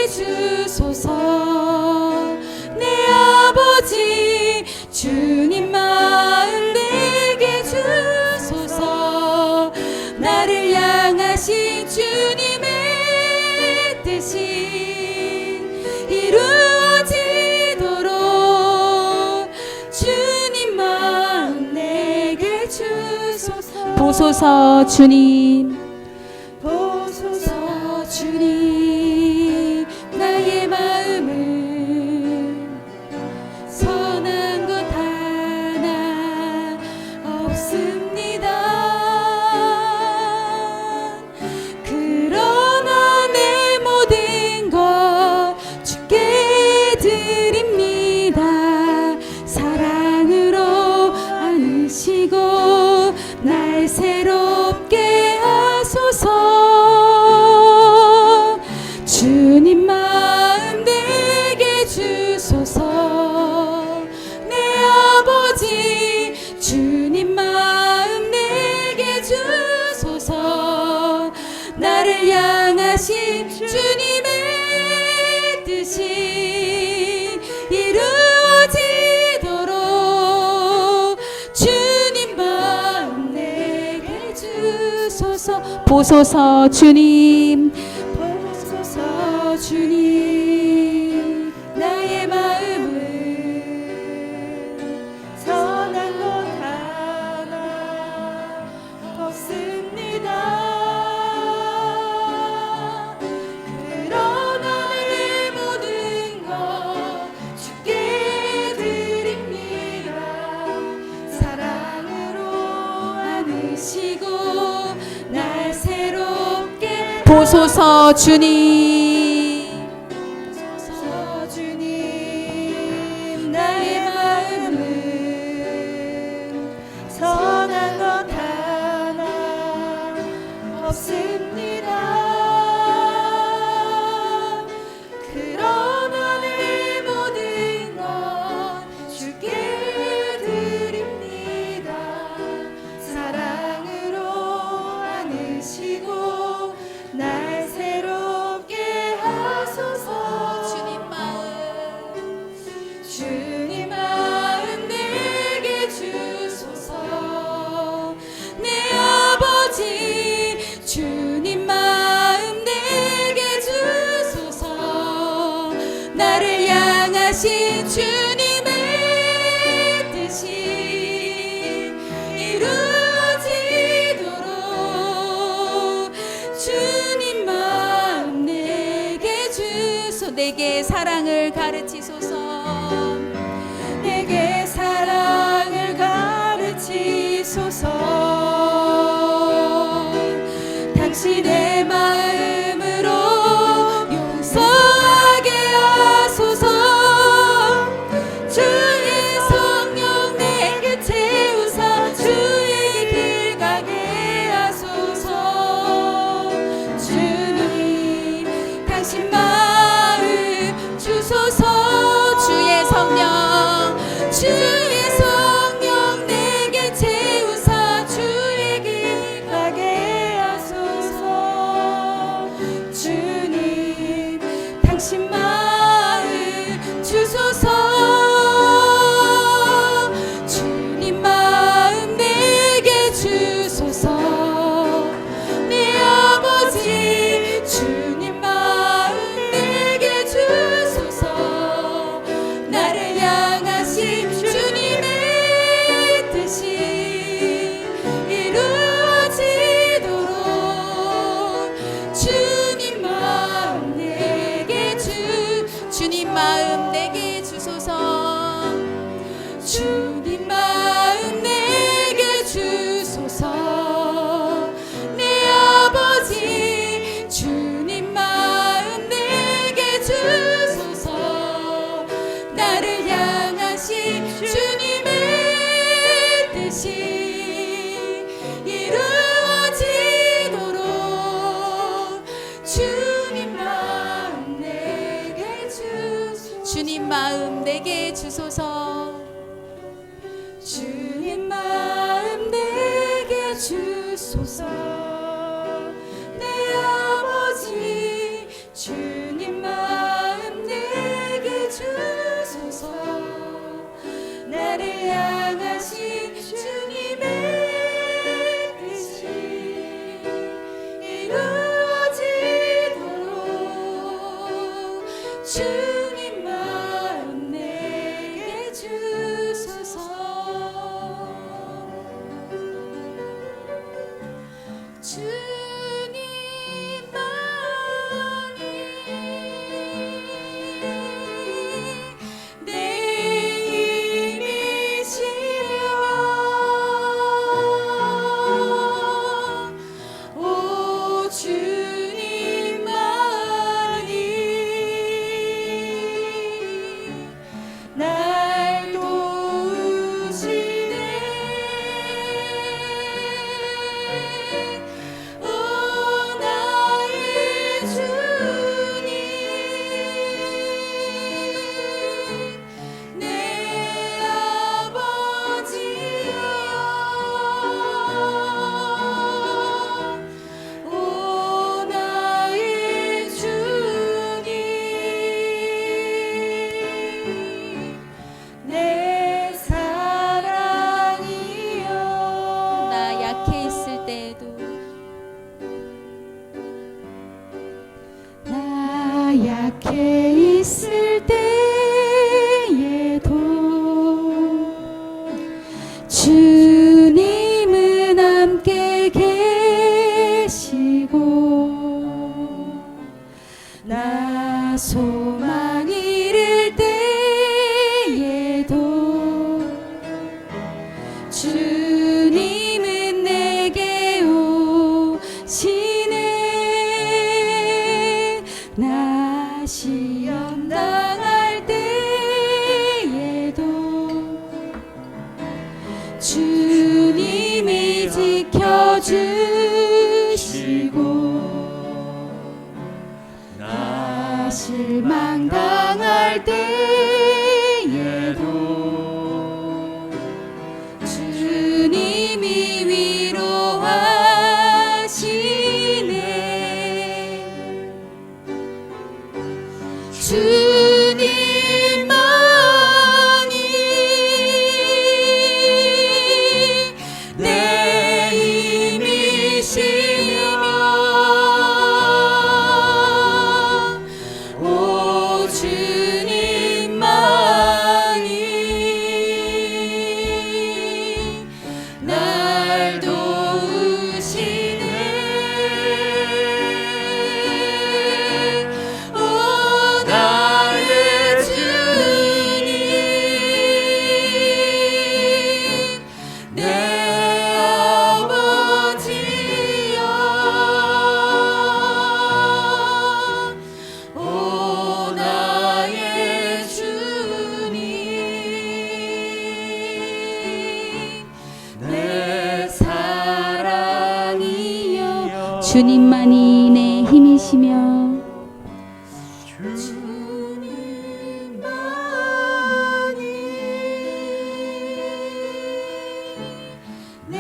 내게 주소서. 내 아버지 주님 마음 내게 주소서. 나를 향하신 주님의 뜻이 이루어지도록 주님 마음 내게 주소서. 보소서 주님, 보소서 주님, 나의 마음을 선한 것 하나 없습니다. 그러나 내 모든 것 주께 드립니다. 사랑으로 안으시고 날 새롭게 하소서. 주님 마음 내게 주소서. 내 아버지 주님 마음 내게 주소서. 나를 향하신 주님의 뜻이 이루어지도록 주님 마음 내게 주소서. 보소서 주님, 보소서 주님, 나의 마음은 선한 것 하나 없습니다. 그러나 내 모든 것 주께 드립니다. 사랑으로 안으시고 날 새롭게 보소서 주님, 보소서 주님, 나의 마음은 선한 것 하나 없습니다. 그러나 내 모든 것 주께 드립니다. 사랑으로 안으시고 날 새롭게 하소서. 주님 마음 내게 주소서. 내 아버지 주님 마음 내게 주소서. 나를 향하신 주님의 뜻이 이루어지도록 주님 마음 내게 주소. 내게 사랑을 가르치소서. 내게 사랑을 가르치소서. 당신의 마음으로 용서하게 하소서. 주의 성령 내게 채우사 주의 길 가게 하소서. 주님 당신 마음 주소서. 주의 성령 내게 채우사 주의 길 가게 하소서. 주님만이 내 힘이시여 오 주님만이 날 도우시네 오 나의 주님 내 아버지여 오 나의 주님 내 사랑이여 나 약해 있을 때에도 나 약해 있을 때에도 주님은 함께 계시고 나 소망 잃을 때에도 주님은 내게 오시네 나 시험 당할 때에도 주님이 지켜주시고 나 실망 당할 때에도 주님이 위로하시네 주님만이 내 힘이시며 오 주님만이 날 도우시네 오 나의 주님 내 아버지여 오 나의 주님 내 사랑이여 주님만이 내 힘이시며 내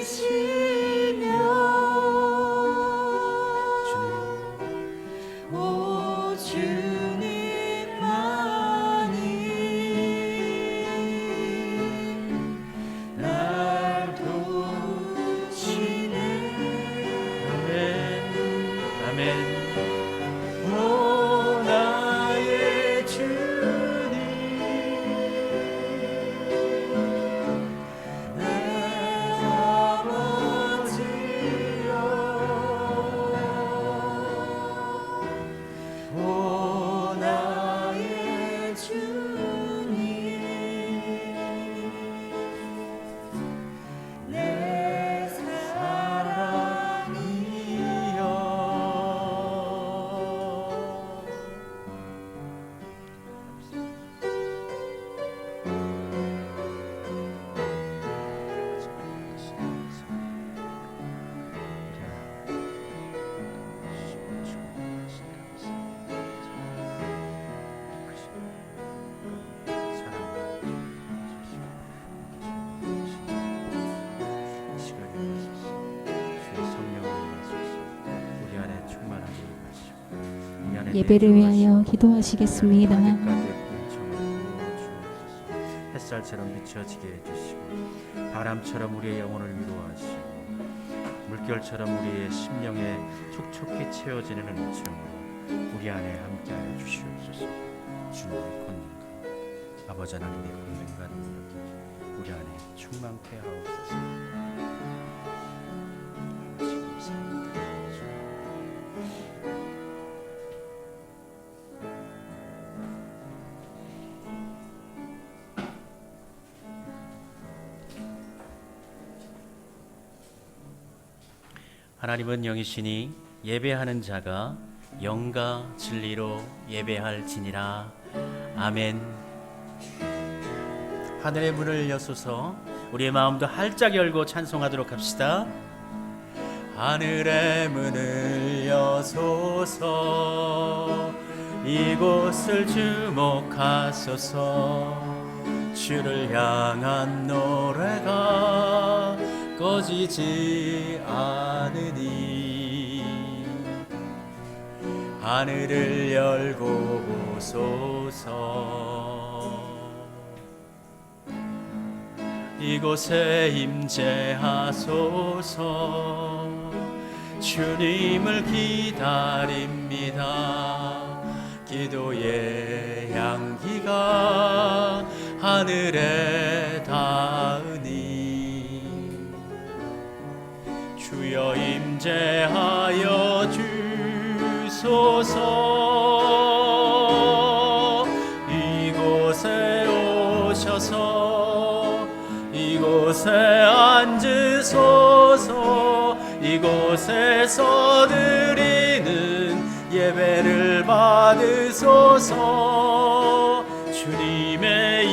힘이시며 오 주님만이 날 도우시네 아멘. 오 나의 주님 내 아버지여 오 나의 주님 내 예배를 위하여 기도하시겠습니다. 햇살처럼 비춰지게 해주시고 바람처럼 우리의 영혼을 위로하시고 물결처럼 우리의 심령에 촉촉히 채워지는 은총으로 우리 안에 함께하여 주시옵소서. 주님의 권능과 아버지 하나님의 권능과 능력이 우리 안에 충만케 하옵소서. 하나님은 영이시니 예배하는 자가 영과 진리로 예배할지니라. 아멘. 하늘의 문을 여소서 우리의 마음도 활짝 열고 찬송하도록 합시다. 하늘의 문을 여소서 이곳을 주목하소서. 주를 향한 노래가 꺼지지 않으니 하늘을 열고 보소서. 이곳에 임재하소서. 주님을 기다립니다. 기도의 향기가 하늘에 닿으니 주여 임재하여 주소서. 이곳에 오셔서 이곳에 앉으소서. 이곳에서 드리는 예배를 받으소서. 주님의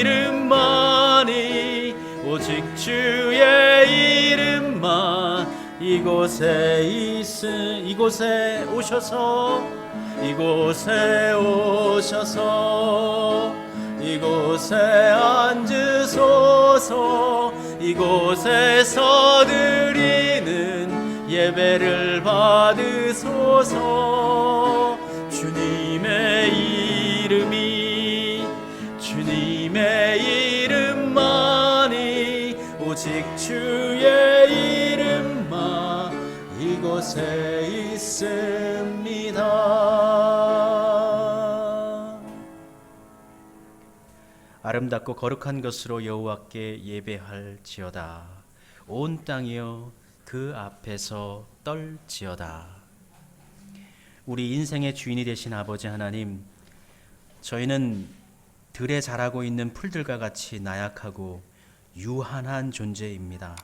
이름만이 오직 주의 이름만 이곳에 오셔서 이곳에 앉으소서. 이곳에서 드리는 예배를 받으소서. 주님의 이름만이 오직 주의 이름만 이곳에 있습니다. 아름답고 거룩한 것으로 여호와께 예배할지어다. 온 땅이여 그 앞에서 떨지어다. 우리 인생의 주인이 되신 아버지 하나님, 저희는 들에 자라고 있는 풀들과 같이 나약하고 유한한 존재입니다.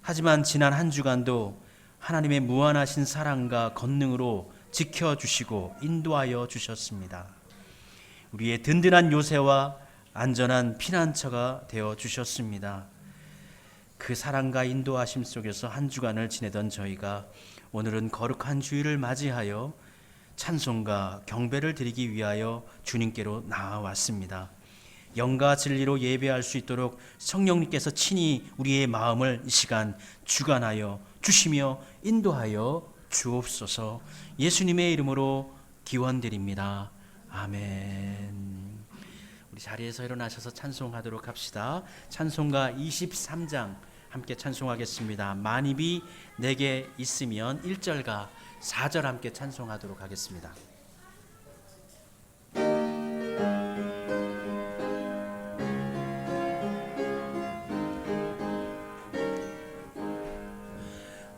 하지만 지난 한 주간도 하나님의 무한하신 사랑과 권능으로 지켜주시고 인도하여 주셨습니다. 우리의 든든한 요새와 안전한 피난처가 되어 주셨습니다. 그 사랑과 인도하심 속에서 한 주간을 지내던 저희가 오늘은 거룩한 주일을 맞이하여 찬송과 경배를 드리기 위하여 주님께로 나아왔습니다. 영과 진리로 예배할 수 있도록 성령님께서 친히 우리의 마음을 이 시간 주관하여 주시며 인도하여 주옵소서. 예수님의 이름으로 기원드립니다. 아멘. 우리 자리에서 일어나셔서 찬송하도록 합시다. 찬송가 23장 함께 찬송하겠습니다. 만입이 내게 있으면 1절과 4절 함께 찬송하도록 하겠습니다.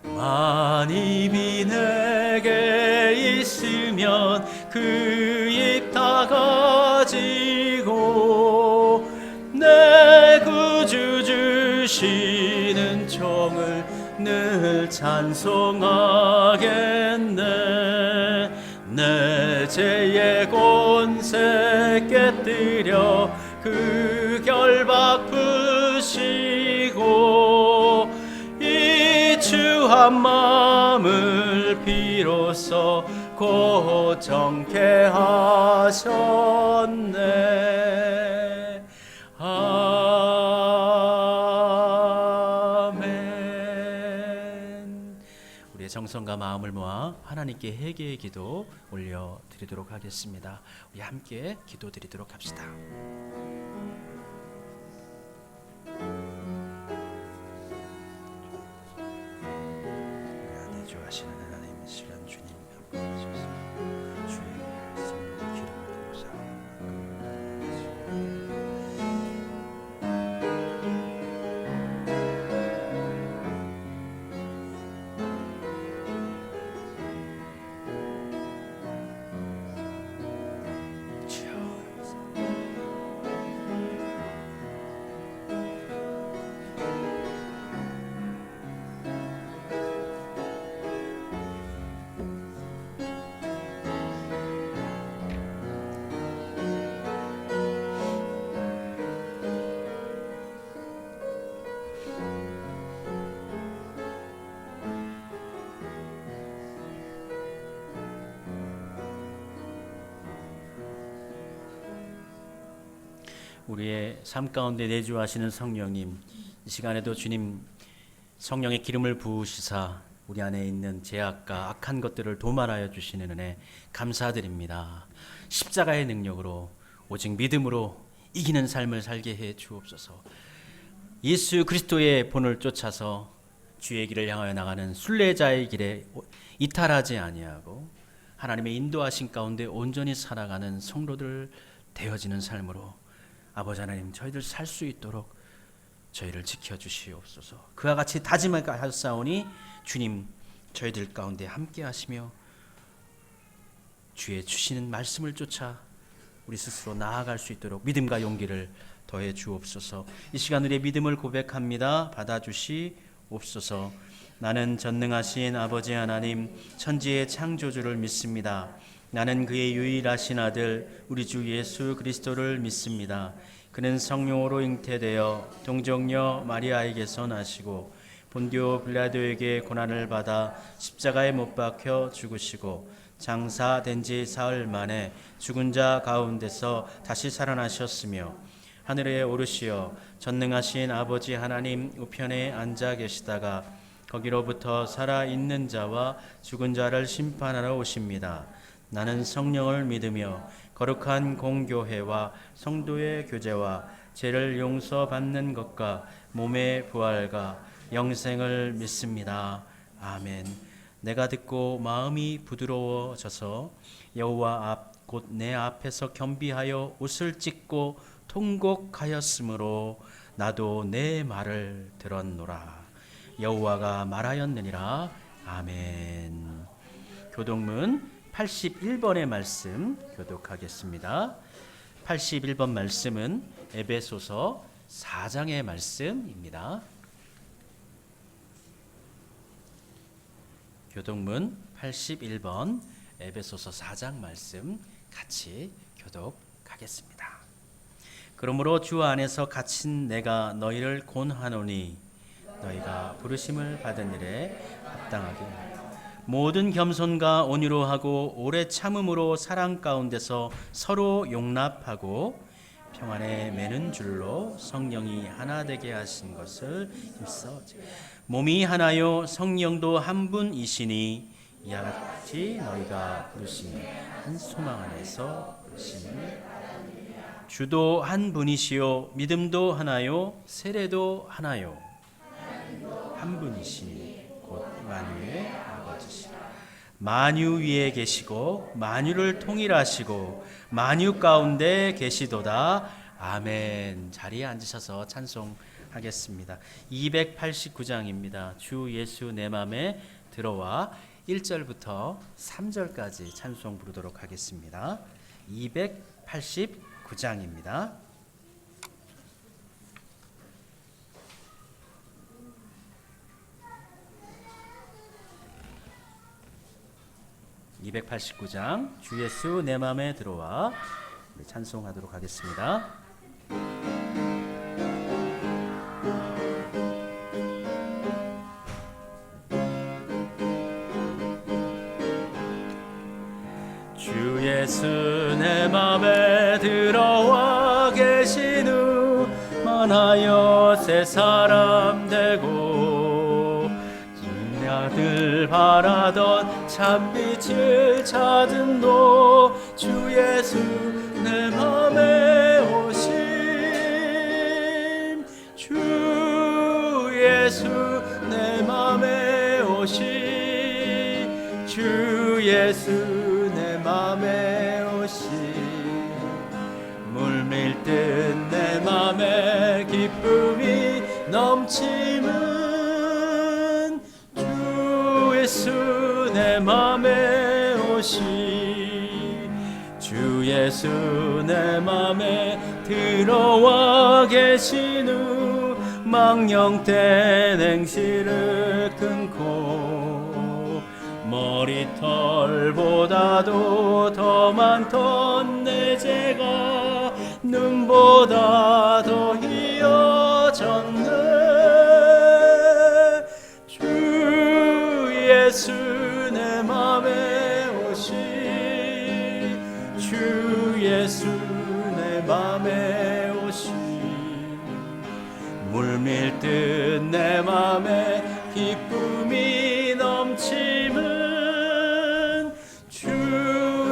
만입이 내게 있으면 그 입 다 가지고 내 구주 주시는 종을 늘 찬송하겠네. 내 죄의 권세 깨뜨려 그 결박 푸시고 이 주한 마음을 비로소 고정케 하셨네. 아멘. 우리의 정성과 마음을 모아 하나님께 회개의 기도 올려드리도록 하겠습니다. 우리 함께 기도드리도록 합시다. 주하시는 하나님, 이 시간 주님 함께 하소서. 주의 성령의 기름을 부으사 우리의 삶 가운데 내주하시는 성령님, 이 시간에도 주님 성령의 기름을 부으시사 우리 안에 있는 죄악과 악한 것들을 도말하여 주시는 은혜 감사드립니다. 십자가의 능력으로 오직 믿음으로 이기는 삶을 살게 해 주옵소서. 예수 그리스도의 본을 쫓아서 주의 길을 향하여 나가는 순례자의 길에 이탈하지 아니하고 하나님의 인도하신 가운데 온전히 살아가는 성도들 되어지는 삶으로 아버지 하나님 저희들 살 수 있도록 저희를 지켜주시옵소서. 그와 같이 다짐하였사오니 주님 저희들 가운데 함께 하시며 주의 주시는 말씀을 쫓아 우리 스스로 나아갈 수 있도록 믿음과 용기를 더해 주옵소서. 이 시간 우리의 믿음을 고백합니다. 받아주시옵소서. 나는 전능하신 아버지 하나님 천지의 창조주를 믿습니다. 나는 그의 유일하신 아들 우리 주 예수 그리스도를 믿습니다. 그는 성령으로 잉태되어 동정녀 마리아에게서 나시고 본디오 빌라도에게 고난을 받아 십자가에 못 박혀 죽으시고 장사된 지 사흘 만에 죽은 자 가운데서 다시 살아나셨으며 하늘에 오르시어 전능하신 아버지 하나님 우편에 앉아 계시다가 거기로부터 살아있는 자와 죽은 자를 심판하러 오십니다. 나는 성령을 믿으며 거룩한 공교회와 성도의 교제와 죄를 용서받는 것과 몸의 부활과 영생을 믿습니다. 아멘. 내가 듣고 마음이 부드러워져서 여호와 앞 곧 내 앞에서 겸비하여 옷을 찢고 통곡하였으므로 나도 내 말을 들었노라. 여호와가 말하였느니라. 아멘. 교독문 81번의 말씀 교독하겠습니다. 81번 말씀은 에베소서 4장의 말씀입니다. 교독문 81번 에베소서 4장 말씀 같이 교독하겠습니다. 그러므로 주 안에서 갇힌 내가 너희를 권하노니 너희가 부르심을 받은 일에 합당하게 모든 겸손과 온유로 하고 오래 참음으로 사랑 가운데서 서로 용납하고 평안에 매는 줄로 성령이 하나 되게 하신 것을 힘써 몸이 하나요 성령도 한 분이시니 이와 같이 너희가 부르심이 한 소망 안에서 부르심을 주도 한 분이시요 믿음도 하나요 세례도 하나요 한 분이시니 곧 만유의 아버지시라. 만유 위에 계시고 만유를 통일하시고 만유 가운데 계시도다. 아멘. 자리에 앉으셔서 찬송하겠습니다. 289장입니다. 주 예수 내 맘에 들어와 1절부터 3절까지 찬송 부르도록 하겠습니다. 289장입니다. 289장 주 예수 내 맘에 들어와 찬송하도록 하겠습니다. 주 예수 내 맘에 들어와 계신 후 만하여 새 사람 되고 주의 아들 바라던 참빛을 찾은 너 주 예수 내 맘에 오심 주 예수 내 맘에 오심 주 예수 내 맘에 오심 물밀듯 내 맘에 기쁨이 넘치는 주 예수 내 맘에 오심 주 예수 내 맘에 들어와 계신 후 망령된 행실을 끊고 머리털보다도 더 많던 내 죄가 눈보다 더 희어졌네 주 예수 내 맘에 오시 주 예수 내 맘에 오시 물밀듯 내 맘에 기쁨이 넘침은 주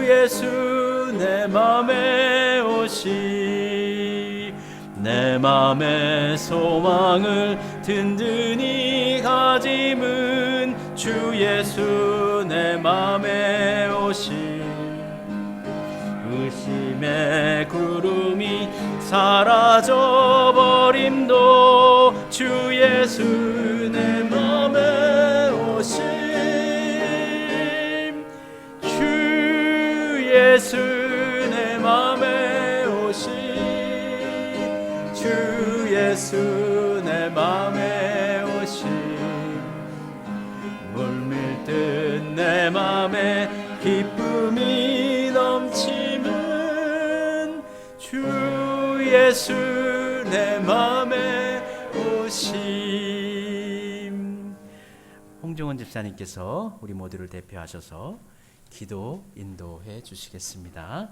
예수 내 맘에 오시 내 맘의 소망을 든든히 가짐은 주 예수 내 맘에 오시 의심의 구름이 사라져버림도 주 예수 내 맘에 오심 주 예수 내 맘에 오심 주 예수 내 맘에 오심 물밀듯 내 맘에 기쁨이 넘침은 주 예수 내 맘에 오심. 홍종원 집사님께서 우리 모두를 대표하셔서 기도 인도해 주시겠습니다.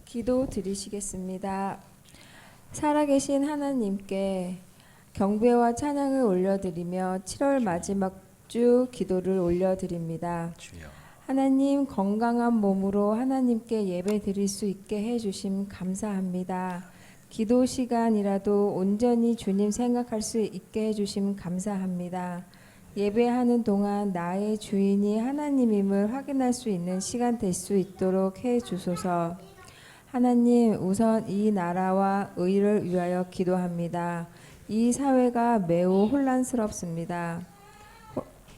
기도 드리시겠습니다. 살아계신 하나님께 경배와 찬양을 올려드리며 7월 마지막 주 기도를 올려드립니다. 주여. 하나님 건강한 몸으로 하나님께 예배 드릴 수 있게 해주심 감사합니다. 기도 시간이라도 온전히 주님 생각할 수 있게 해주심 감사합니다. 예배하는 동안 나의 주인이 하나님임을 확인할 수 있는 시간 될 수 있도록 해주소서. 하나님 우선 이 나라와 의를 위하여 기도합니다. 이 사회가 매우 혼란스럽습니다.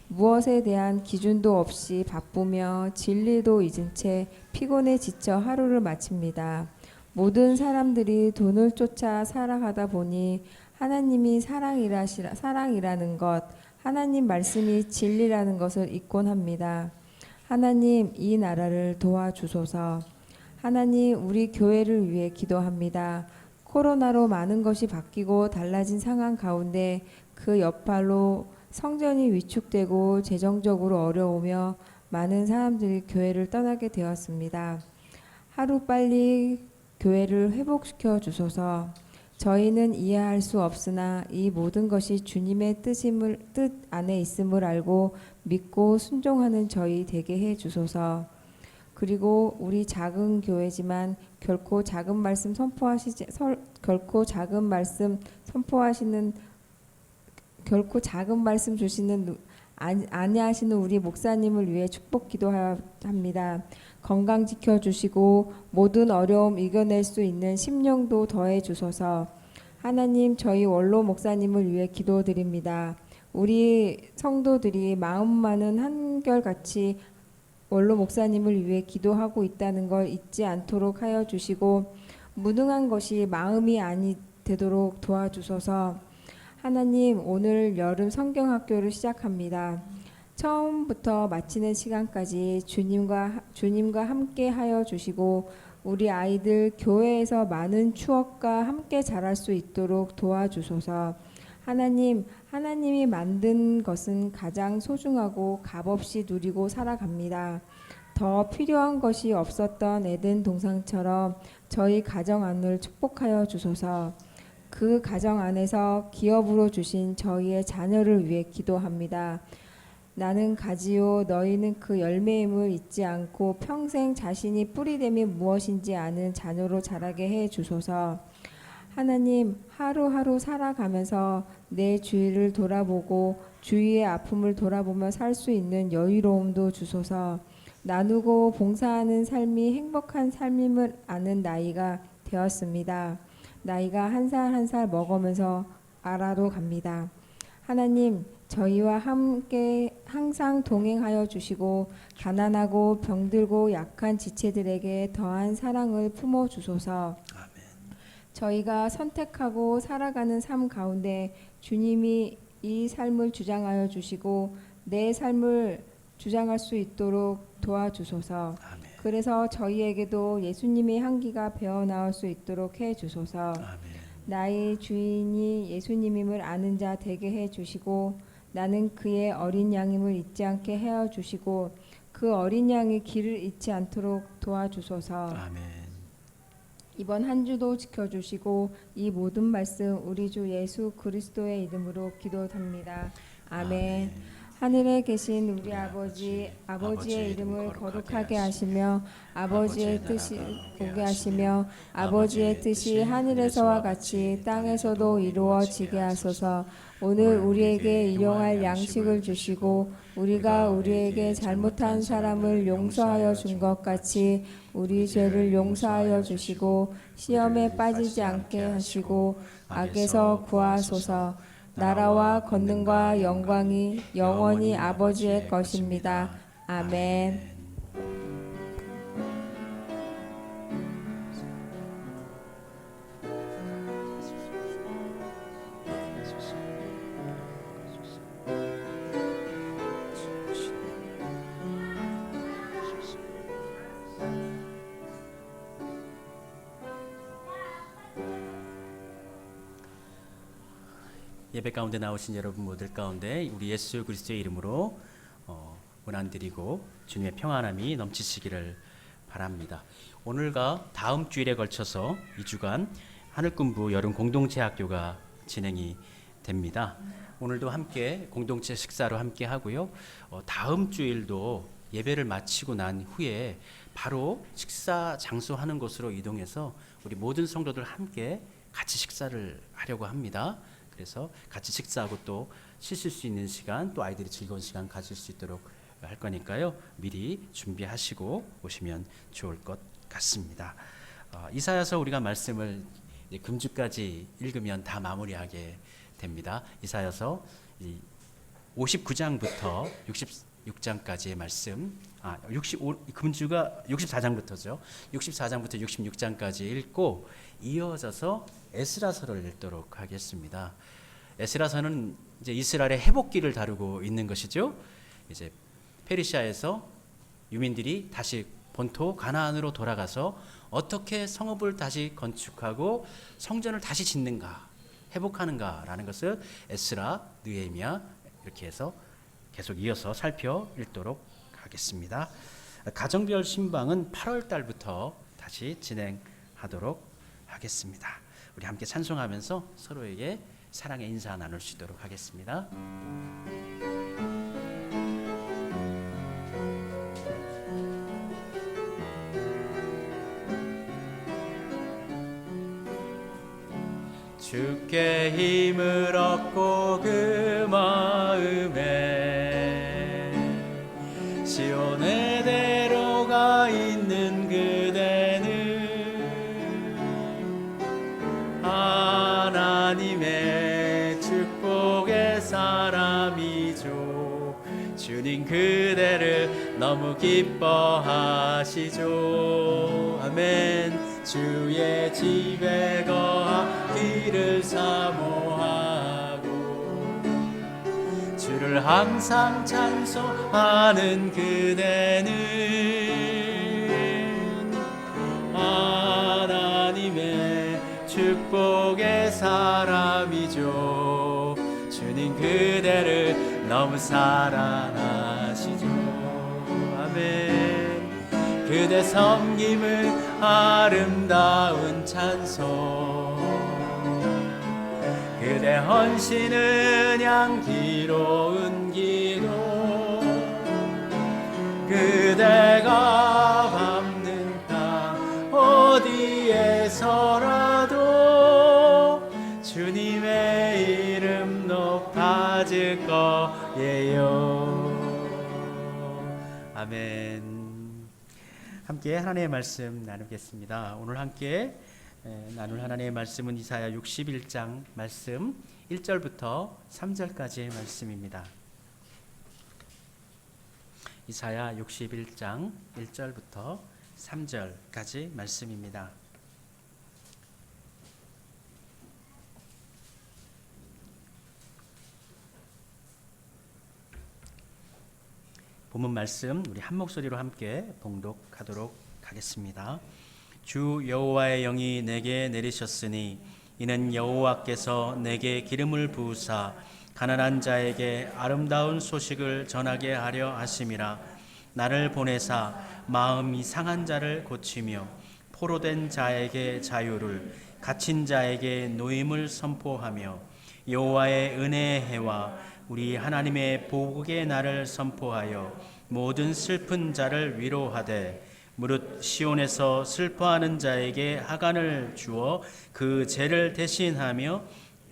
무엇에 대한 기준도 없이 바쁘며 진리도 잊은 채 피곤에 지쳐 하루를 마칩니다. 모든 사람들이 돈을 쫓아 살아가다 보니 하나님이 사랑이라는 것, 하나님 말씀이 진리라는 것을 잊곤 합니다. 하나님 이 나라를 도와주소서. 하나님 우리 교회를 위해 기도합니다. 코로나로 많은 것이 바뀌고 달라진 상황 가운데 그 여파로 성전이 위축되고 재정적으로 어려우며 많은 사람들이 교회를 떠나게 되었습니다. 하루빨리 교회를 회복시켜 주소서. 저희는 이해할 수 없으나 이 모든 것이 주님의 뜻 안에 있음을 알고 믿고 순종하는 저희 되게 해 주소서. 그리고 우리 작은 교회지만 결코 작은 말씀 주시는 아니하시는 우리 목사님을 위해 축복 기도합니다. 건강 지켜주시고 모든 어려움 이겨낼 수 있는 심령도 더해 주소서. 하나님 저희 원로 목사님을 위해 기도드립니다. 우리 성도들이 마음만은 한결같이 원로 목사님을 위해 기도하고 있다는 걸 잊지 않도록 하여 주시고 무능한 것이 마음이 아니 되도록 도와주소서. 하나님 오늘 여름 성경학교를 시작합니다. 처음부터 마치는 시간까지 주님과 함께 하여 주시고 우리 아이들 교회에서 많은 추억과 함께 자랄 수 있도록 도와주소서. 하나님이 만든 것은 가장 소중하고 값없이 누리고 살아갑니다. 더 필요한 것이 없었던 에덴 동산처럼 저희 가정 안을 축복하여 주소서. 그 가정 안에서 기업으로 주신 저희의 자녀를 위해 기도합니다. 나는 가지요 너희는 그 열매임을 잊지 않고 평생 자신이 뿌리됨이 무엇인지 아는 자녀로 자라게 해 주소서. 하나님 하루하루 살아가면서 내 주위를 돌아보고 주위의 아픔을 돌아보며 살 수 있는 여유로움도 주소서. 나누고 봉사하는 삶이 행복한 삶임을 아는 나이가 되었습니다. 나이가 한 살 한 살 먹으면서 알아도 갑니다. 하나님 저희와 함께 항상 동행하여 주시고 가난하고 병들고 약한 지체들에게 더한 사랑을 품어 주소서. 저희가 선택하고 살아가는 삶 가운데 주님이 이 삶을 주장하여 주시고 내 삶을 주장할 수 있도록 도와주소서. 아멘. 그래서 저희에게도 예수님의 향기가 배어나올 수 있도록 해 주소서. 아멘. 나의 주인이 예수님임을 아는 자 되게 해 주시고 나는 그의 어린 양임을 잊지 않게 해 주시고 그 어린 양의 길을 잊지 않도록 도와주소서. 아멘. 이번 한 주도 지켜주시고 이 모든 말씀 우리 주 예수 그리스도의 이름으로 기도합니다. 아멘. 하늘에 계신 우리 아버지의 이름을 거룩하게 하시며 아버지의 뜻이 보게 하시며 아버지의 뜻이 하늘에서와 같이 땅에서도 이루어지게 하소서. 오늘 우리에게 일용할 양식을 주시고 우리가 우리에게 잘못한 사람을 용서하여 준 것 같이 우리 죄를 용서하여 주시고 시험에 빠지지 않게 하시고 악에서 구하소서. 나라와 권능과 영광이 영원히 아버지의 것입니다. 아멘. 예배 가운데 나오신 여러분 모두 가운데 우리 예수 그리스도의 이름으로 원한드리고 주님의 평안함이 넘치시기를 바랍니다. 오늘과 다음 주일에 걸쳐서 2주간 하늘꿈부 여름 공동체 학교가 진행이 됩니다. 오늘도 함께 공동체 식사로 함께 하고요. 다음 주일도 예배를 마치고 난 후에 바로 식사 장소하는 곳으로 이동해서 우리 모든 성도들 함께 같이 식사를 하려고 합니다. 그래서 같이 식사하고 또 쉬실 수 있는 시간, 또 아이들이 즐거운 시간 가질 수 있도록 할 거니까요. 미리 준비하시고 오시면 좋을 것 같습니다. 이사야서 우리가 말씀을 금주까지 읽으면 다 마무리하게 됩니다. 이사야서 59장부터 66장까지의 말씀, 금주가 64장부터죠. 64장부터 66장까지 읽고 이어져서 에스라서를 읽도록 하겠습니다. 에스라서는 이제 이스라엘의 회복기를 다루고 있는 것이죠. 이제 페르시아에서 유민들이 다시 본토 가나안으로 돌아가서 어떻게 성읍을 다시 건축하고 성전을 다시 짓는가, 회복하는가라는 것을 에스라, 느헤미야 이렇게 해서 계속 이어서 살펴 읽도록 하겠습니다. 가정별 신방은 8월 달부터 다시 진행하도록 하겠습니다. 우리 함께 찬송하면서 서로에게 사랑의 인사 나눌 수 있도록 하겠습니다. 주께 힘을 얻고 그 마음에 시온의 대로가 있는 그대는 하나님의 축복의 사람이죠. 주님 그대를 너무 기뻐하시죠. 아멘. 주의 집에 거하기를 사모하고 주를 항상 찬송하는 그대는 하나님의 축복의 사람이죠. 주님 그대를 너무 사랑하시죠. 아멘. 그대 섬김은 아름다운 찬송, 그대 헌신은 향기로운 기도, 그대가 밟는 땅 어디에서라도 주님의 이름 높아질 거예요. 아멘. 함께 하나님의 말씀 나누겠습니다. 오늘 함께 나눌 하나님의 말씀은 이사야 61장 말씀 1절부터 3절까지의 말씀입니다. 이사야 61장 1절부터 3절까지 말씀입니다. 본문 말씀 우리 한 목소리로 함께 봉독하도록 하겠습니다. 주 여호와의 영이 내게 내리셨으니 이는 여호와께서 내게 기름을 부으사 가난한 자에게 아름다운 소식을 전하게 하려 하심이라. 나를 보내사 마음이 상한 자를 고치며 포로된 자에게 자유를, 갇힌 자에게 노임을 선포하며 여호와의 은혜의 해와 우리 하나님의 복의 날을 선포하여 모든 슬픈 자를 위로하되 무릇 시온에서 슬퍼하는 자에게 하간을 주어 그 죄를 대신하며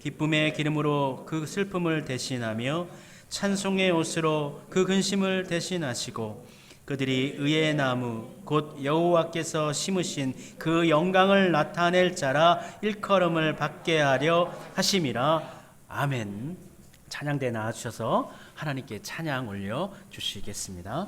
기쁨의 기름으로 그 슬픔을 대신하며 찬송의 옷으로 그 근심을 대신하시고 그들이 의의 나무 곧 여호와께서 심으신 그 영광을 나타낼 자라 일컬음을 받게 하려 하심이라. 아멘. 찬양대 나와주셔서 하나님께 찬양 올려 주시겠습니다.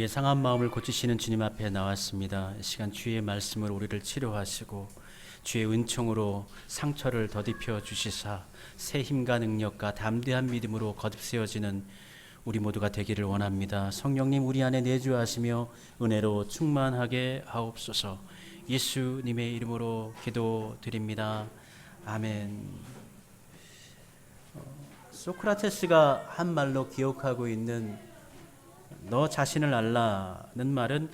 우리의 상한 마음을 고치시는 주님 앞에 나왔습니다. 이 시간 주의 말씀으로 우리를 치료하시고 주의 은총으로 상처를 더딥혀 주시사 새 힘과 능력과 담대한 믿음으로 거듭세워지는 우리 모두가 되기를 원합니다. 성령님 우리 안에 내주하시며 은혜로 충만하게 하옵소서. 예수님의 이름으로 기도드립니다. 아멘. 소크라테스가 한 말로 기억하고 있는 너 자신을 알라는 말은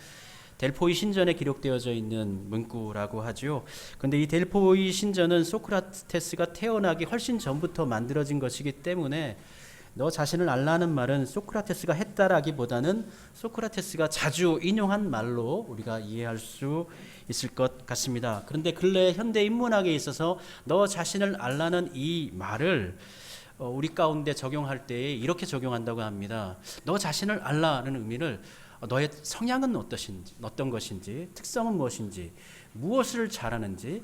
델포이 신전에 기록되어져 있는 문구라고 하죠. 그런데 이 델포이 신전은 소크라테스가 태어나기 훨씬 전부터 만들어진 것이기 때문에 너 자신을 알라는 말은 소크라테스가 했다라기보다는 소크라테스가 자주 인용한 말로 우리가 이해할 수 있을 것 같습니다. 그런데 근래 현대 인문학에 있어서 너 자신을 알라는 이 말을 우리 가운데 적용할 때에 이렇게 적용한다고 합니다. 너 자신을 알라는 의미를 너의 성향은 어떤 것인지, 특성은 무엇인지, 무엇을 잘하는지,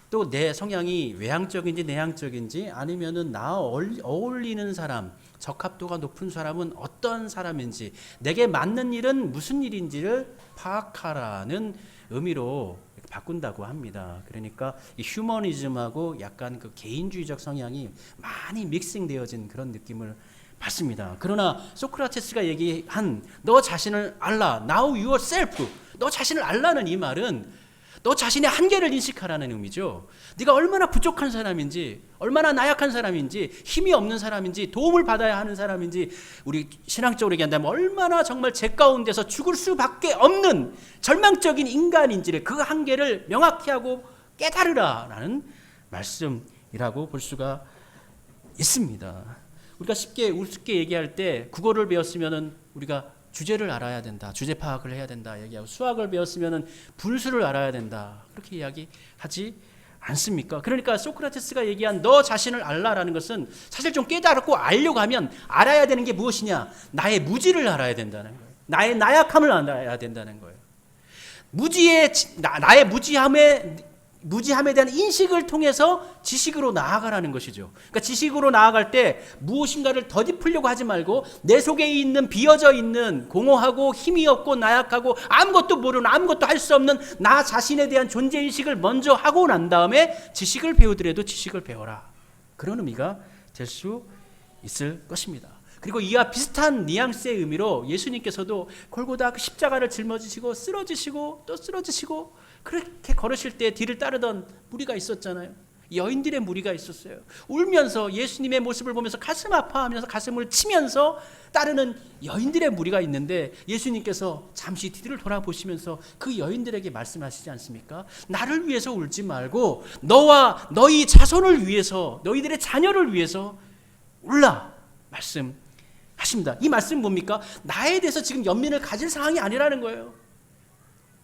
또 내 성향이 외향적인지 내향적인지, 아니면은 나 어울리는 사람, 적합도가 높은 사람은 어떤 사람인지, 내게 맞는 일은 무슨 일인지를 파악하라는 의미로 바꾼다고 합니다. 그러니까 이 휴머니즘하고 약간 그 개인주의적 성향이 많이 믹싱되어진 그런 느낌을 받습니다. 그러나 소크라테스가 얘기한 너 자신을 알라, now yourself, 너 자신을 알라는 이 말은 너 자신의 한계를 인식하라는 의미죠. 네가 얼마나 부족한 사람인지, 얼마나 나약한 사람인지, 힘이 없는 사람인지, 도움을 받아야 하는 사람인지, 우리 신앙적으로 얘기한다면 얼마나 정말 죄 가운데서 죽을 수밖에 없는 절망적인 인간인지를, 그 한계를 명확히 하고 깨달으라라는 말씀이라고 볼 수가 있습니다. 우리가 쉽게 우습게 얘기할 때 국어를 배웠으면은 우리가 주제를 알아야 된다, 주제 파악을 해야 된다 얘기하고, 수학을 배웠으면은 분수를 알아야 된다 그렇게 이야기하지 않습니까? 그러니까 소크라테스가 얘기한 너 자신을 알라라는 것은 사실 좀 깨달고 알려고 하면 알아야 되는 게 무엇이냐? 나의 무지를 알아야 된다는 거예요. 나의 나약함을 알아야 된다는 거예요. 나의 무지함에 대한 인식을 통해서 지식으로 나아가라는 것이죠. 그러니까 지식으로 나아갈 때 무엇인가를 더듬으려고 하지 말고 내 속에 있는 비어져 있는 공허하고 힘이 없고 나약하고 아무것도 모르는, 아무것도 할 수 없는 나 자신에 대한 존재인식을 먼저 하고 난 다음에 지식을 배우더라도 지식을 배워라. 그런 의미가 될 수 있을 것입니다. 그리고 이와 비슷한 뉘앙스의 의미로 예수님께서도 골고다 그 십자가를 짊어지시고 쓰러지시고 또 쓰러지시고 그렇게 걸으실 때 뒤를 따르던 무리가 있었잖아요. 여인들의 무리가 있었어요. 울면서 예수님의 모습을 보면서 가슴 아파하면서 가슴을 치면서 따르는 여인들의 무리가 있는데, 예수님께서 잠시 뒤를 돌아보시면서 그 여인들에게 말씀하시지 않습니까? 나를 위해서 울지 말고 너와 너희 자손을 위해서, 너희들의 자녀를 위해서 울라 말씀하십니다. 이 말씀은 뭡니까? 나에 대해서 지금 연민을 가질 상황이 아니라는 거예요.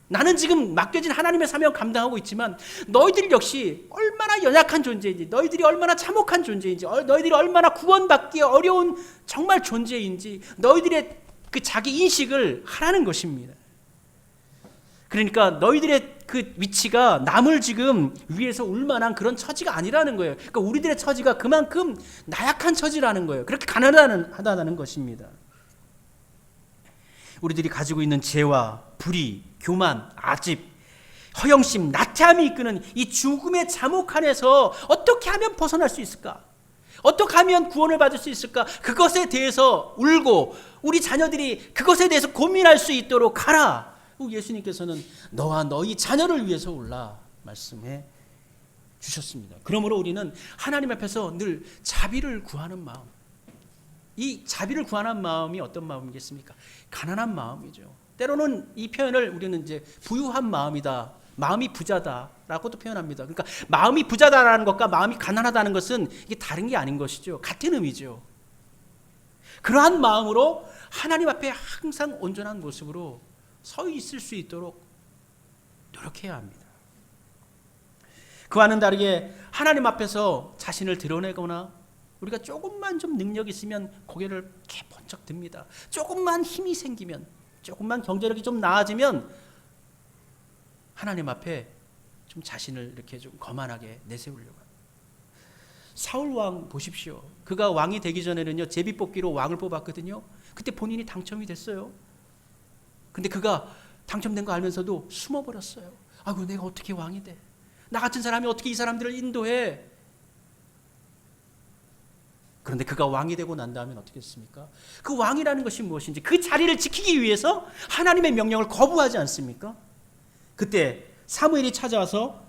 나는 지금 맡겨진 하나님의 사명 감당하고 있지만 너희들 역시 얼마나 연약한 존재인지, 너희들이 얼마나 참혹한 존재인지, 너희들이 얼마나 구원받기 어려운 정말 존재인지 너희들의 그 자기 인식을 하라는 것입니다. 그러니까 너희들의 그 위치가 남을 지금 위에서 울만한 그런 처지가 아니라는 거예요. 그러니까 우리들의 처지가 그만큼 나약한 처지라는 거예요. 그렇게 가난하다는 것입니다. 우리들이 가지고 있는 죄와 불의, 교만, 아집, 허영심, 나태함이 이끄는 이 죽음의 잠옥 안에서 어떻게 하면 벗어날 수 있을까? 어떻게 하면 구원을 받을 수 있을까? 그것에 대해서 울고 우리 자녀들이 그것에 대해서 고민할 수 있도록 하라. 예수님께서는 너와 너희 자녀를 위해서 울라 말씀해 주셨습니다. 그러므로 우리는 하나님 앞에서 늘 자비를 구하는 마음, 이 자비를 구하는 마음이 어떤 마음이겠습니까? 가난한 마음이죠. 때로는 이 표현을 우리는 이제 부유한 마음이다, 마음이 부자다라고도 표현합니다. 그러니까 마음이 부자다라는 것과 마음이 가난하다는 것은 이게 다른 게 아닌 것이죠. 같은 의미죠. 그러한 마음으로 하나님 앞에 항상 온전한 모습으로 서 있을 수 있도록 노력해야 합니다. 그와는 다르게 하나님 앞에서 자신을 드러내거나 우리가 조금만 좀 능력이 있으면 고개를 이렇게 번쩍 듭니다. 조금만 힘이 생기면, 조금만 경제력이 좀 나아지면 하나님 앞에 좀 자신을 이렇게 좀 거만하게 내세우려고 합니다. 사울 왕 보십시오. 그가 왕이 되기 전에는요, 제비뽑기로 왕을 뽑았거든요. 그때 본인이 당첨이 됐어요. 근데 그가 당첨된 거 알면서도 숨어버렸어요. 아이고, 내가 어떻게 왕이 돼? 나 같은 사람이 어떻게 이 사람들을 인도해? 그런데 그가 왕이 되고 난 다음에 어떻게 했습니까? 그 왕이라는 것이 무엇인지 그 자리를 지키기 위해서 하나님의 명령을 거부하지 않습니까? 그때 사무엘이 찾아와서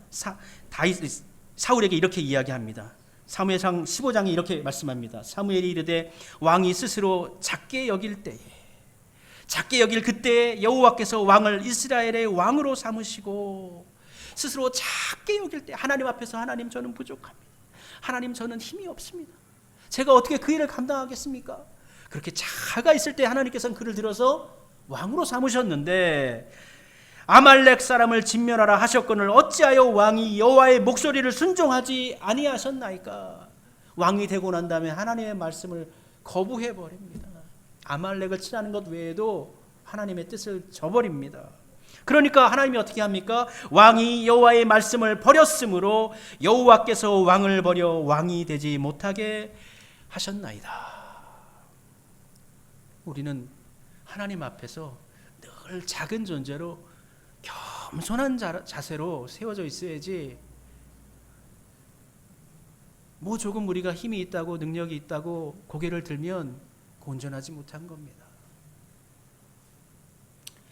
사울에게 이렇게 이야기합니다. 사무엘상 15장에 이렇게 말씀합니다. 사무엘이 이르되 왕이 스스로 작게 여길 때에 작게 여길 그때 여호와께서 왕을 이스라엘의 왕으로 삼으시고 스스로 작게 여길 때 하나님 앞에서 하나님 저는 부족합니다. 하나님 저는 힘이 없습니다. 제가 어떻게 그 일을 감당하겠습니까? 그렇게 작아 있을 때 하나님께서는 그를 들어서 왕으로 삼으셨는데 아말렉 사람을 진멸하라 하셨거늘 어찌하여 왕이 여호와의 목소리를 순종하지 아니하셨나이까? 왕이 되고 난 다음에 하나님의 말씀을 거부해 버립니다. 아말렉을 치라는 것 외에도 하나님의 뜻을 저버립니다. 그러니까 하나님이 어떻게 합니까? 왕이 여호와의 말씀을 버렸으므로 여호와께서 왕을 버려 왕이 되지 못하게 하셨나이다. 우리는 하나님 앞에서 늘 작은 존재로 겸손한 자세로 세워져 있어야지 뭐 조금 우리가 힘이 있다고 능력이 있다고 고개를 들면 온전하지 못한 겁니다.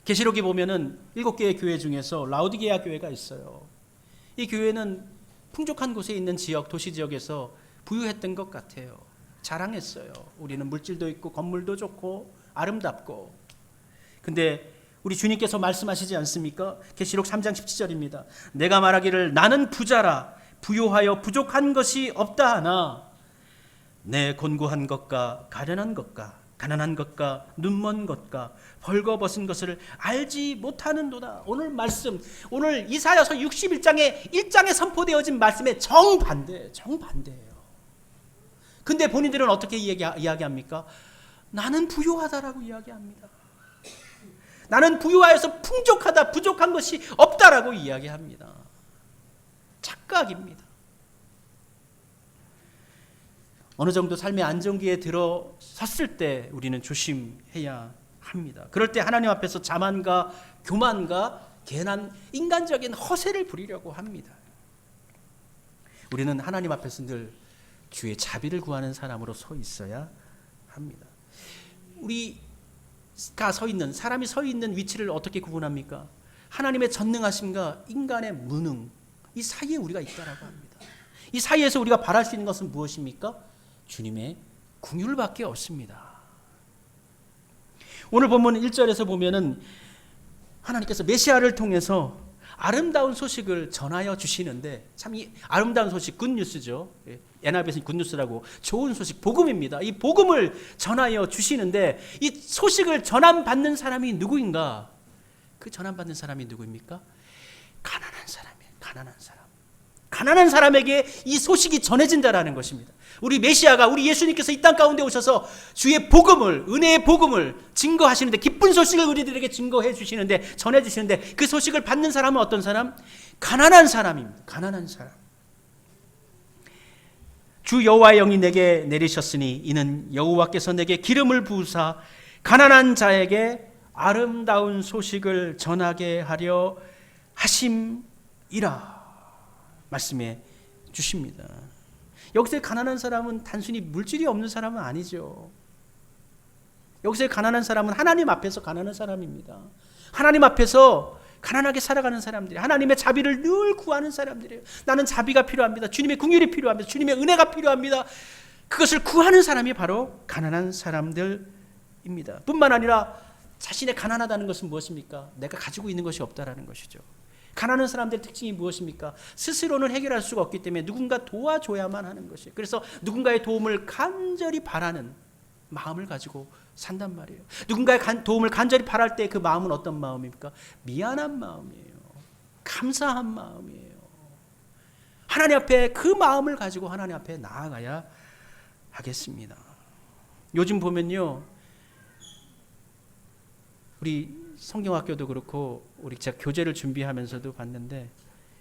계시록에 보면은 7개의 교회 중에서 라오디게아 교회가 있어요. 이 교회는 풍족한 곳에 있는 지역, 도시 지역에서 부유했던 것 같아요. 자랑했어요. 우리는 물질도 있고 건물도 좋고 아름답고. 근데 우리 주님께서 말씀하시지 않습니까? 계시록 3장 17절입니다. 내가 말하기를 나는 부자라 부요하여 부족한 것이 없다 하나 내 곤고한 것과 가련한 것과 가난한 것과 눈먼 것과 벌거벗은 것을 알지 못하는도다. 오늘 말씀, 오늘 이사야서 61장에 1장에 선포되어진 말씀의 정반대예요. 근데 본인들은 어떻게 이야기합니까? 나는 부요하다라고 이야기합니다. 나는 부유하여서 풍족하다, 부족한 것이 없다라고 이야기합니다. 착각입니다. 어느 정도 삶의 안정기에 들어섰을 때 우리는 조심해야 합니다. 그럴 때 하나님 앞에서 자만과 교만과 괜한 인간적인 허세를 부리려고 합니다. 우리는 하나님 앞에서 늘 주의 자비를 구하는 사람으로 서 있어야 합니다. 우리가 서 있는, 사람이 서 있는 위치를 어떻게 구분합니까? 하나님의 전능하심과 인간의 무능, 이 사이에 우리가 있다라고 합니다. 이 사이에서 우리가 바랄 수 있는 것은 무엇입니까? 주님의 긍휼밖에 없습니다. 오늘 본문 1절에서 보면은 하나님께서 메시아를 통해서 아름다운 소식을 전하여 주시는데 참 이 아름다운 소식 굿뉴스죠. NIV에서는 굿뉴스라고 좋은 소식 복음입니다. 이 복음을 전하여 주시는데 이 소식을 전함받는 사람이 누구인가? 그 전함받는 사람이 누구입니까? 가난한 사람이에요. 가난한 사람에게 이 소식이 전해진다라는 것입니다. 우리 메시아가 우리 예수님께서 이 땅 가운데 오셔서 주의 복음을 은혜의 복음을 증거하시는데 기쁜 소식을 우리들에게 증거해 주시는데 전해 주시는데 그 소식을 받는 사람은 어떤 사람? 가난한 사람입니다. 가난한 사람. 주 여호와의 영이 내게 내리셨으니 이는 여호와께서 내게 기름을 부으사 가난한 자에게 아름다운 소식을 전하게 하려 하심이라 말씀해 주십니다. 여기서 가난한 사람은 단순히 물질이 없는 사람은 아니죠. 여기서 가난한 사람은 하나님 앞에서 가난한 사람입니다. 하나님 앞에서 가난하게 살아가는 사람들이 하나님의 자비를 늘 구하는 사람들이에요. 나는 자비가 필요합니다. 주님의 긍휼이 필요합니다. 주님의 은혜가 필요합니다. 그것을 구하는 사람이 바로 가난한 사람들입니다. 뿐만 아니라 자신의 가난하다는 것은 무엇입니까? 내가 가지고 있는 것이 없다라는 것이죠. 가난한 사람들의 특징이 무엇입니까? 스스로는 해결할 수가 없기 때문에 누군가 도와줘야만 하는 것이에요. 그래서 누군가의 도움을 간절히 바라는 마음을 가지고 산단 말이에요. 누군가의 도움을 간절히 바랄 때 그 마음은 어떤 마음입니까? 미안한 마음이에요. 감사한 마음이에요. 하나님 앞에 그 마음을 가지고 하나님 앞에 나아가야 하겠습니다. 요즘 보면요, 우리 성경학교도 그렇고 우리 제가 교재를 준비하면서도 봤는데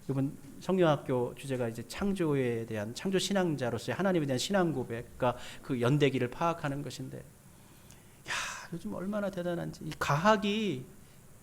이번 성경학교 주제가 이제 창조에 대한 창조 신앙자로서의 하나님에 대한 신앙 고백과 그 연대기를 파악하는 것인데, 야 요즘 얼마나 대단한지 이 과학이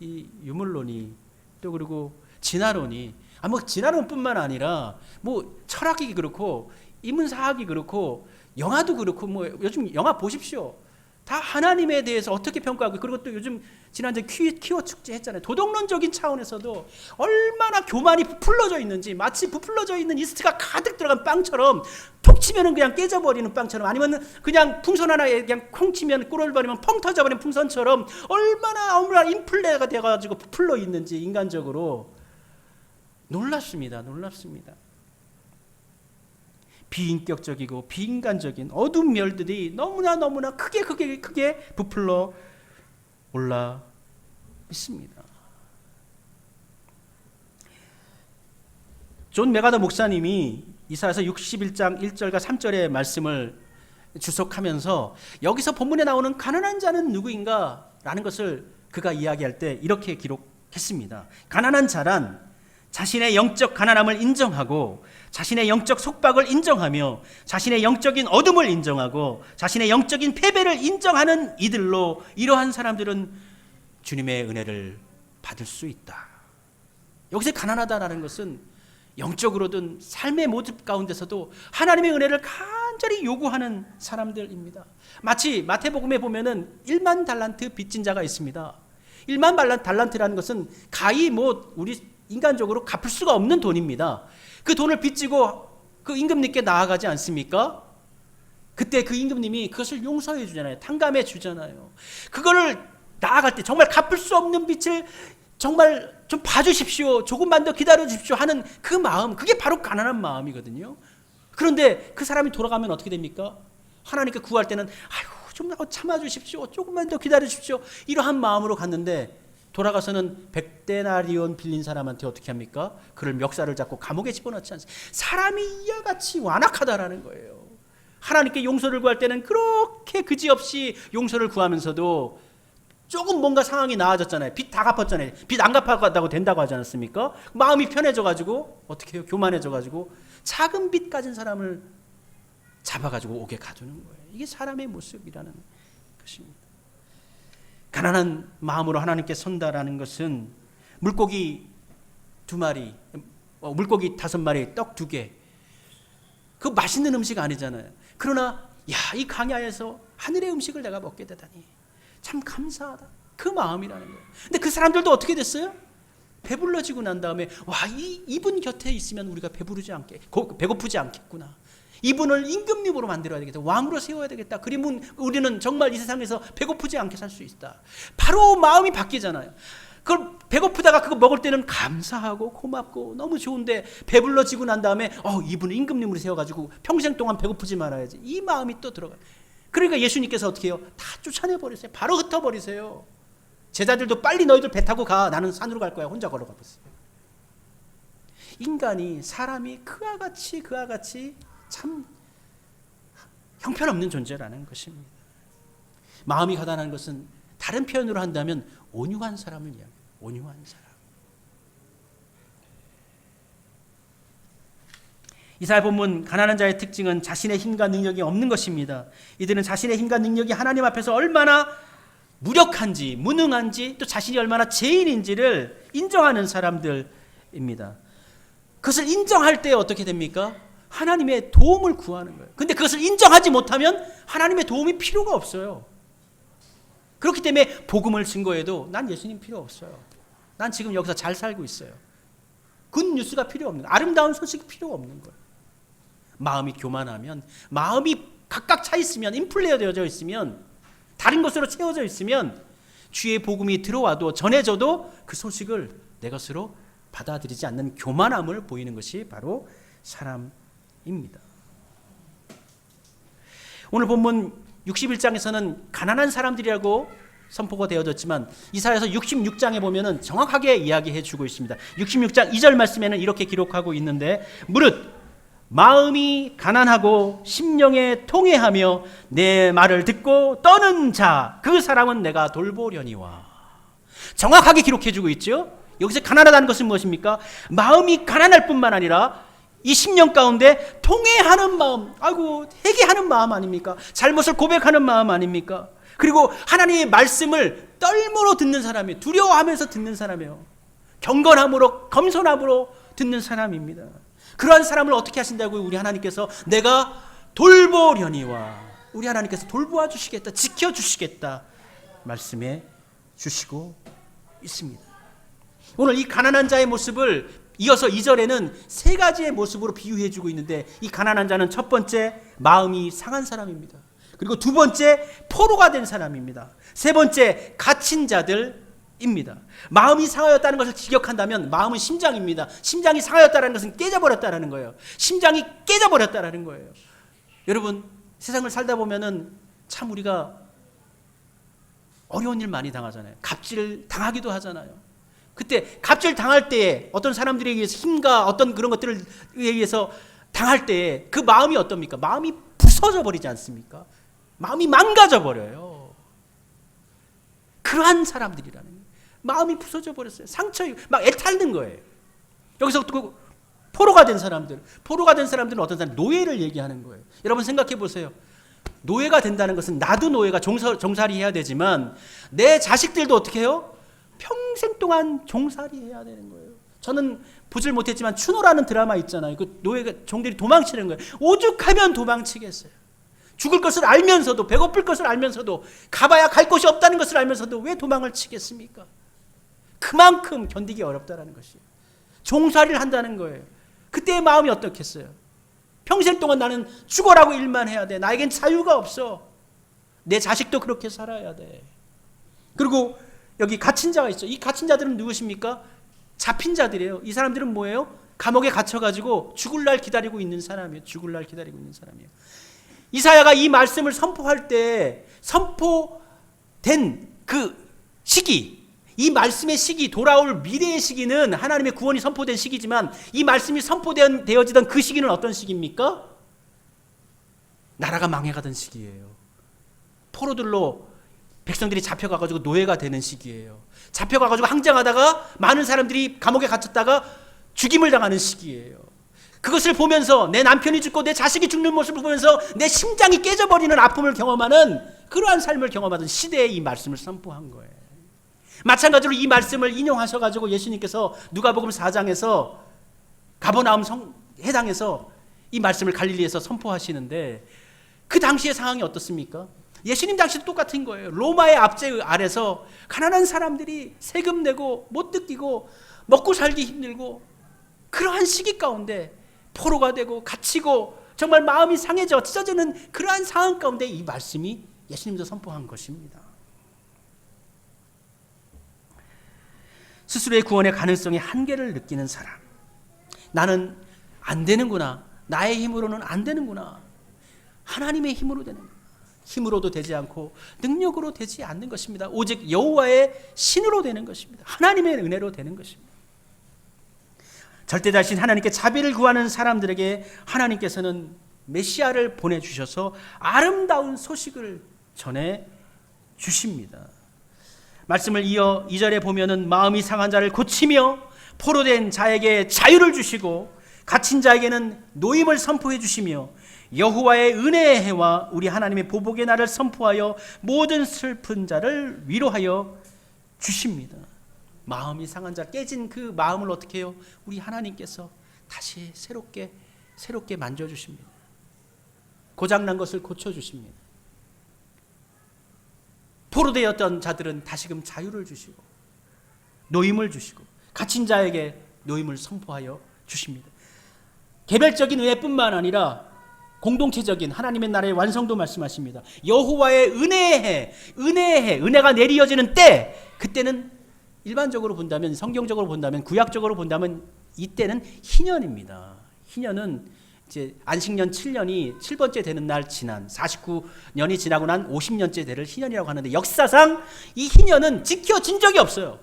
이 유물론이 또 그리고 진화론이 뭐 진화론뿐만 아니라 뭐 철학이 그렇고 인문사학이 그렇고 영화도 그렇고 뭐 요즘 영화 보십시오. 다 하나님에 대해서 어떻게 평가하고 그리고 또 요즘 지난주에 퀴어 축제 했잖아요. 도덕론적인 차원에서도 얼마나 교만이 부풀러져 있는지 마치 부풀러져 있는 이스트가 가득 들어간 빵처럼 톡톡 콕 치면은 그냥 깨져버리는 빵처럼, 아니면 그냥 풍선 하나에 그냥 콩 치면 꿀을 버리면 펑 터져버리는 풍선처럼 얼마나 인플레가 돼가지고 부풀러 있는지 인간적으로 놀랍습니다. 비인격적이고 비인간적인 어두운 멸들이 너무나 크게 부풀러 올라 있습니다. 존 메가더 목사님이 이사야서 61장 1절과 3절의 말씀을 주석하면서 여기서 본문에 나오는 가난한 자는 누구인가? 라는 것을 그가 이야기할 때 이렇게 기록했습니다. 가난한 자란 자신의 영적 가난함을 인정하고 자신의 영적 속박을 인정하며 자신의 영적인 어둠을 인정하고 자신의 영적인 패배를 인정하는 이들로, 이러한 사람들은 주님의 은혜를 받을 수 있다. 여기서 가난하다라는 것은 영적으로든 삶의 모습 가운데서도 하나님의 은혜를 간절히 요구하는 사람들입니다. 마치 마태복음에 보면은 1만 달란트 빚진 자가 있습니다. 1만 달란트라는 것은 가히 우리 인간적으로 갚을 수가 없는 돈입니다. 그 돈을 빚지고 그 임금님께 나아가지 않습니까? 그때 그 임금님이 그것을 용서해 주잖아요. 탕감해 주잖아요. 그거를 나아갈 때 정말 갚을 수 없는 빚을 정말 좀 봐주십시오, 조금만 더 기다려 주십시오 하는 그 마음, 그게 바로 가난한 마음이거든요. 그런데 그 사람이 돌아가면 어떻게 됩니까? 하나님께 구할 때는 아이고 좀 참아주십시오, 조금만 더 기다려 주십시오, 이러한 마음으로 갔는데 돌아가서는 100데나리온 빌린 사람한테 어떻게 합니까? 그를 멱살을 잡고 감옥에 집어넣지 않습니까? 사람이 이와 같이 완악하다라는 거예요. 하나님께 용서를 구할 때는 그렇게 그지없이 용서를 구하면서도 조금 뭔가 상황이 나아졌잖아요. 빚 다 갚았잖아요. 빚 안 갚아가다고 된다고 하지 않았습니까? 마음이 편해져가지고 어떻게 해요? 교만해져가지고 작은 빚 가진 사람을 잡아가지고 옥에 가두는 거예요. 이게 사람의 모습이라는 것입니다. 가난한 마음으로 하나님께 선다라는 것은 물고기 2마리, 물고기 5마리, 떡 2개, 그 맛있는 음식 아니잖아요. 그러나 이 강야에서 하늘의 음식을 내가 먹게 되다니 참 감사하다, 그 마음이라는 거예요. 근데 그 사람들도 어떻게 됐어요? 배불러지고 난 다음에 이분 곁에 있으면 우리가 배고프지 않겠구나, 이분을 임금님으로 만들어야 되겠다, 왕으로 세워야 되겠다, 그러면 우리는 정말 이 세상에서 배고프지 않게 살 수 있다. 바로 마음이 바뀌잖아요. 그걸 배고프다가 그거 먹을 때는 감사하고 고맙고 너무 좋은데, 배불러지고 난 다음에 이분을 임금님으로 세워가지고 평생 동안 배고프지 말아야지, 이 마음이 또 들어가요. 그러니까 예수님께서 어떻게 해요? 다 쫓아내버리세요. 바로 흩어버리세요. 제자들도 빨리 너희들 배 타고 가, 나는 산으로 갈 거야, 혼자 걸어가 버렸어요. 인간이, 사람이 그와 같이 참 형편없는 존재라는 것입니다. 마음이 가난한 것은 다른 표현으로 한다면 온유한 사람을 이야기해요. 온유한 사람. 이사야 본문 가난한 자의 특징은 자신의 힘과 능력이 없는 것입니다. 이들은 자신의 힘과 능력이 하나님 앞에서 얼마나 무력한지, 무능한지, 또 자신이 얼마나 죄인인지를 인정하는 사람들입니다. 그것을 인정할 때 어떻게 됩니까? 하나님의 도움을 구하는 거예요. 근데 그것을 인정하지 못하면 하나님의 도움이 필요가 없어요. 그렇기 때문에 복음을 증거해도 난 예수님 필요 없어요. 난 지금 여기서 잘 살고 있어요. 굿뉴스가 필요 없는 거예요. 아름다운 소식이 필요 없는 거예요. 마음이 교만하면, 마음이 각각 차 있으면, 인플레어 되어져 있으면, 다른 것으로 채워져 있으면 주의 복음이 들어와도 전해져도 그 소식을 내 것으로 받아들이지 않는 교만함을 보이는 것이 바로 사람입니다. 오늘 본문 61장에서는 가난한 사람들이라고 선포가 되어졌지만 이사야서 66장에 보면은 정확하게 이야기해 주고 있습니다. 66장 2절 말씀에는 이렇게 기록하고 있는데, 무릇 마음이 가난하고 심령에 통회하며 내 말을 듣고 떠는 자, 그 사람은 내가 돌보려니와. 정확하게 기록해 주고 있죠. 여기서 가난하다는 것은 무엇입니까? 마음이 가난할 뿐만 아니라 이 심령 가운데 통회하는 마음, 회개하는 마음 아닙니까? 잘못을 고백하는 마음 아닙니까? 그리고 하나님의 말씀을 떨므로 듣는 사람이에요. 두려워하면서 듣는 사람이에요. 경건함으로, 겸손함으로 듣는 사람입니다. 그러한 사람을 어떻게 하신다고요? 우리 하나님께서 내가 돌보려니와, 우리 하나님께서 돌보아 주시겠다, 지켜주시겠다 말씀해 주시고 있습니다. 오늘 이 가난한 자의 모습을 이어서 2절에는 세 가지의 모습으로 비유해주고 있는데, 이 가난한 자는 첫 번째 마음이 상한 사람입니다. 그리고 두 번째 포로가 된 사람입니다. 세 번째 갇힌 자들입니다. 마음이 상하였다는 것을 직역한다면 마음은 심장입니다. 심장이 상하였다는 것은 깨져버렸다는 거예요. 심장이 깨져버렸다는 거예요. 여러분, 세상을 살다 보면은 참 우리가 어려운 일 많이 당하잖아요. 갑질 당하기도 하잖아요. 그때 갑질 당할 때에 어떤 사람들에 의해서 힘과 어떤 그런 것들을 의해서 당할 때에 그 마음이 어떻습니까? 마음이 부서져 버리지 않습니까? 마음이 망가져 버려요. 그러한 사람들이라는 거예요. 마음이 부서져 버렸어요. 상처, 막 애타는 거예요. 여기서 또 포로가 된 사람들, 포로가 된 사람들은 어떤 사람? 노예를 얘기하는 거예요. 여러분 생각해 보세요. 노예가 된다는 것은 나도 노예가 종살이 해야 되지만 내 자식들도 어떻게 해요? 평생 동안 종살이 해야 되는 거예요. 저는 보질 못했지만 추노라는 드라마 있잖아요. 그 노예가 종들이 도망치는 거예요. 오죽하면 도망치겠어요. 죽을 것을 알면서도, 배고플 것을 알면서도, 가봐야 갈 곳이 없다는 것을 알면서도 왜 도망을 치겠습니까? 그만큼 견디기 어렵다는 것이에요. 종살이를 한다는 거예요. 그때의 마음이 어떻겠어요? 평생 동안 나는 죽어라고 일만 해야 돼. 나에겐 자유가 없어. 내 자식도 그렇게 살아야 돼. 그리고 여기 갇힌 자가 있죠. 이 갇힌 자들은 누구십니까? 잡힌 자들이에요. 이 사람들은 뭐예요? 감옥에 갇혀가지고 죽을 날 기다리고 있는 사람이에요. 죽을 날 기다리고 있는 사람이에요. 이사야가 이 말씀을 선포할 때 선포된 그 시기, 이 말씀의 시기, 돌아올 미래의 시기는 하나님의 구원이 선포된 시기지만 이 말씀이 선포되어지던 그 시기는 어떤 시기입니까? 나라가 망해가던 시기예요. 포로들로 백성들이 잡혀가가지고 노예가 되는 시기예요. 잡혀가가지고 항쟁하다가 많은 사람들이 감옥에 갇혔다가 죽임을 당하는 시기예요. 그것을 보면서 내 남편이 죽고 내 자식이 죽는 모습을 보면서 내 심장이 깨져버리는 아픔을 경험하는 그러한 삶을 경험하던 시대에 이 말씀을 선포한 거예요. 마찬가지로 이 말씀을 인용하셔가지고 예수님께서 누가복음 4장에서 가버나움 해당에서 이 말씀을 갈릴리에서 선포하시는데 그 당시의 상황이 어떻습니까? 예수님 당시도 똑같은 거예요. 로마의 압제 아래서 가난한 사람들이 세금 내고 못 뜯기고 먹고 살기 힘들고 그러한 시기 가운데 포로가 되고 갇히고 정말 마음이 상해져 찢어지는 그러한 상황 가운데 이 말씀이 예수님도 선포한 것입니다. 스스로의 구원의 가능성의 한계를 느끼는 사람. 나는 안 되는구나. 나의 힘으로는 안 되는구나. 하나님의 힘으로 되는 거예요. 힘으로도 되지 않고 능력으로 되지 않는 것입니다. 오직 여호와의 신으로 되는 것입니다. 하나님의 은혜로 되는 것입니다. 절대자신 하나님께 자비를 구하는 사람들에게 하나님께서는 메시아를 보내주셔서 아름다운 소식을 전해 주십니다. 말씀을 이어 2절에 보면은 마음이 상한 자를 고치며 포로된 자에게 자유를 주시고 갇힌 자에게는 노임을 선포해 주시며 여호와의 은혜의 해와 우리 하나님의 보복의 날을 선포하여 모든 슬픈 자를 위로하여 주십니다. 마음이 상한 자, 깨진 그 마음을 어떻게 해요? 우리 하나님께서 다시 새롭게 만져주십니다. 고장난 것을 고쳐주십니다. 포로되었던 자들은 다시금 자유를 주시고 노임을 주시고 갇힌 자에게 노임을 선포하여 주십니다. 개별적인 은혜뿐만 아니라 공동체적인 하나님의 나라의 완성도 말씀하십니다. 여호와의 은혜의 해, 은혜가 내리어지는 때, 그때는 일반적으로 본다면, 성경적으로 본다면, 구약적으로 본다면 이때는 희년입니다. 희년은 이제 안식년 7년이 7번째 되는 날 지난 49년이 지나고 난 50년째 되를 희년이라고 하는데 역사상 이 희년은 지켜진 적이 없어요.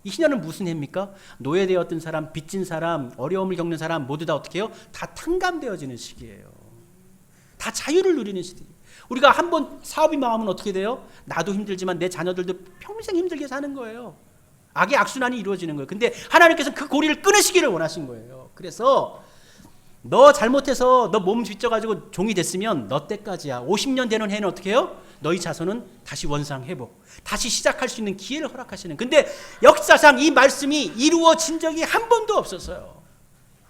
이 희년은 무슨 해입니까? 노예되었던 사람, 빚진 사람, 어려움을 겪는 사람 모두 다 어떻게 해요? 다 탕감되어지는 시기예요. 다 자유를 누리는 시기예요. 우리가 한번 사업이 망하면 어떻게 돼요? 나도 힘들지만 내 자녀들도 평생 힘들게 사는 거예요. 악의 악순환이 이루어지는 거예요. 근데 하나님께서 그 고리를 끊으시기를 원하신 거예요. 그래서 너 잘못해서 너 몸 빚져가지고 종이 됐으면 너 때까지야. 50년 되는 해는 어떻게 해요? 너희 자손은 다시 원상 회복, 다시 시작할 수 있는 기회를 허락하시는. 근데 역사상 이 말씀이 이루어진 적이 한 번도 없었어요.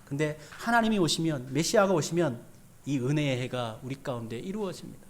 근데 하나님이 오시면, 메시아가 오시면 이 은혜의 해가 우리 가운데 이루어집니다.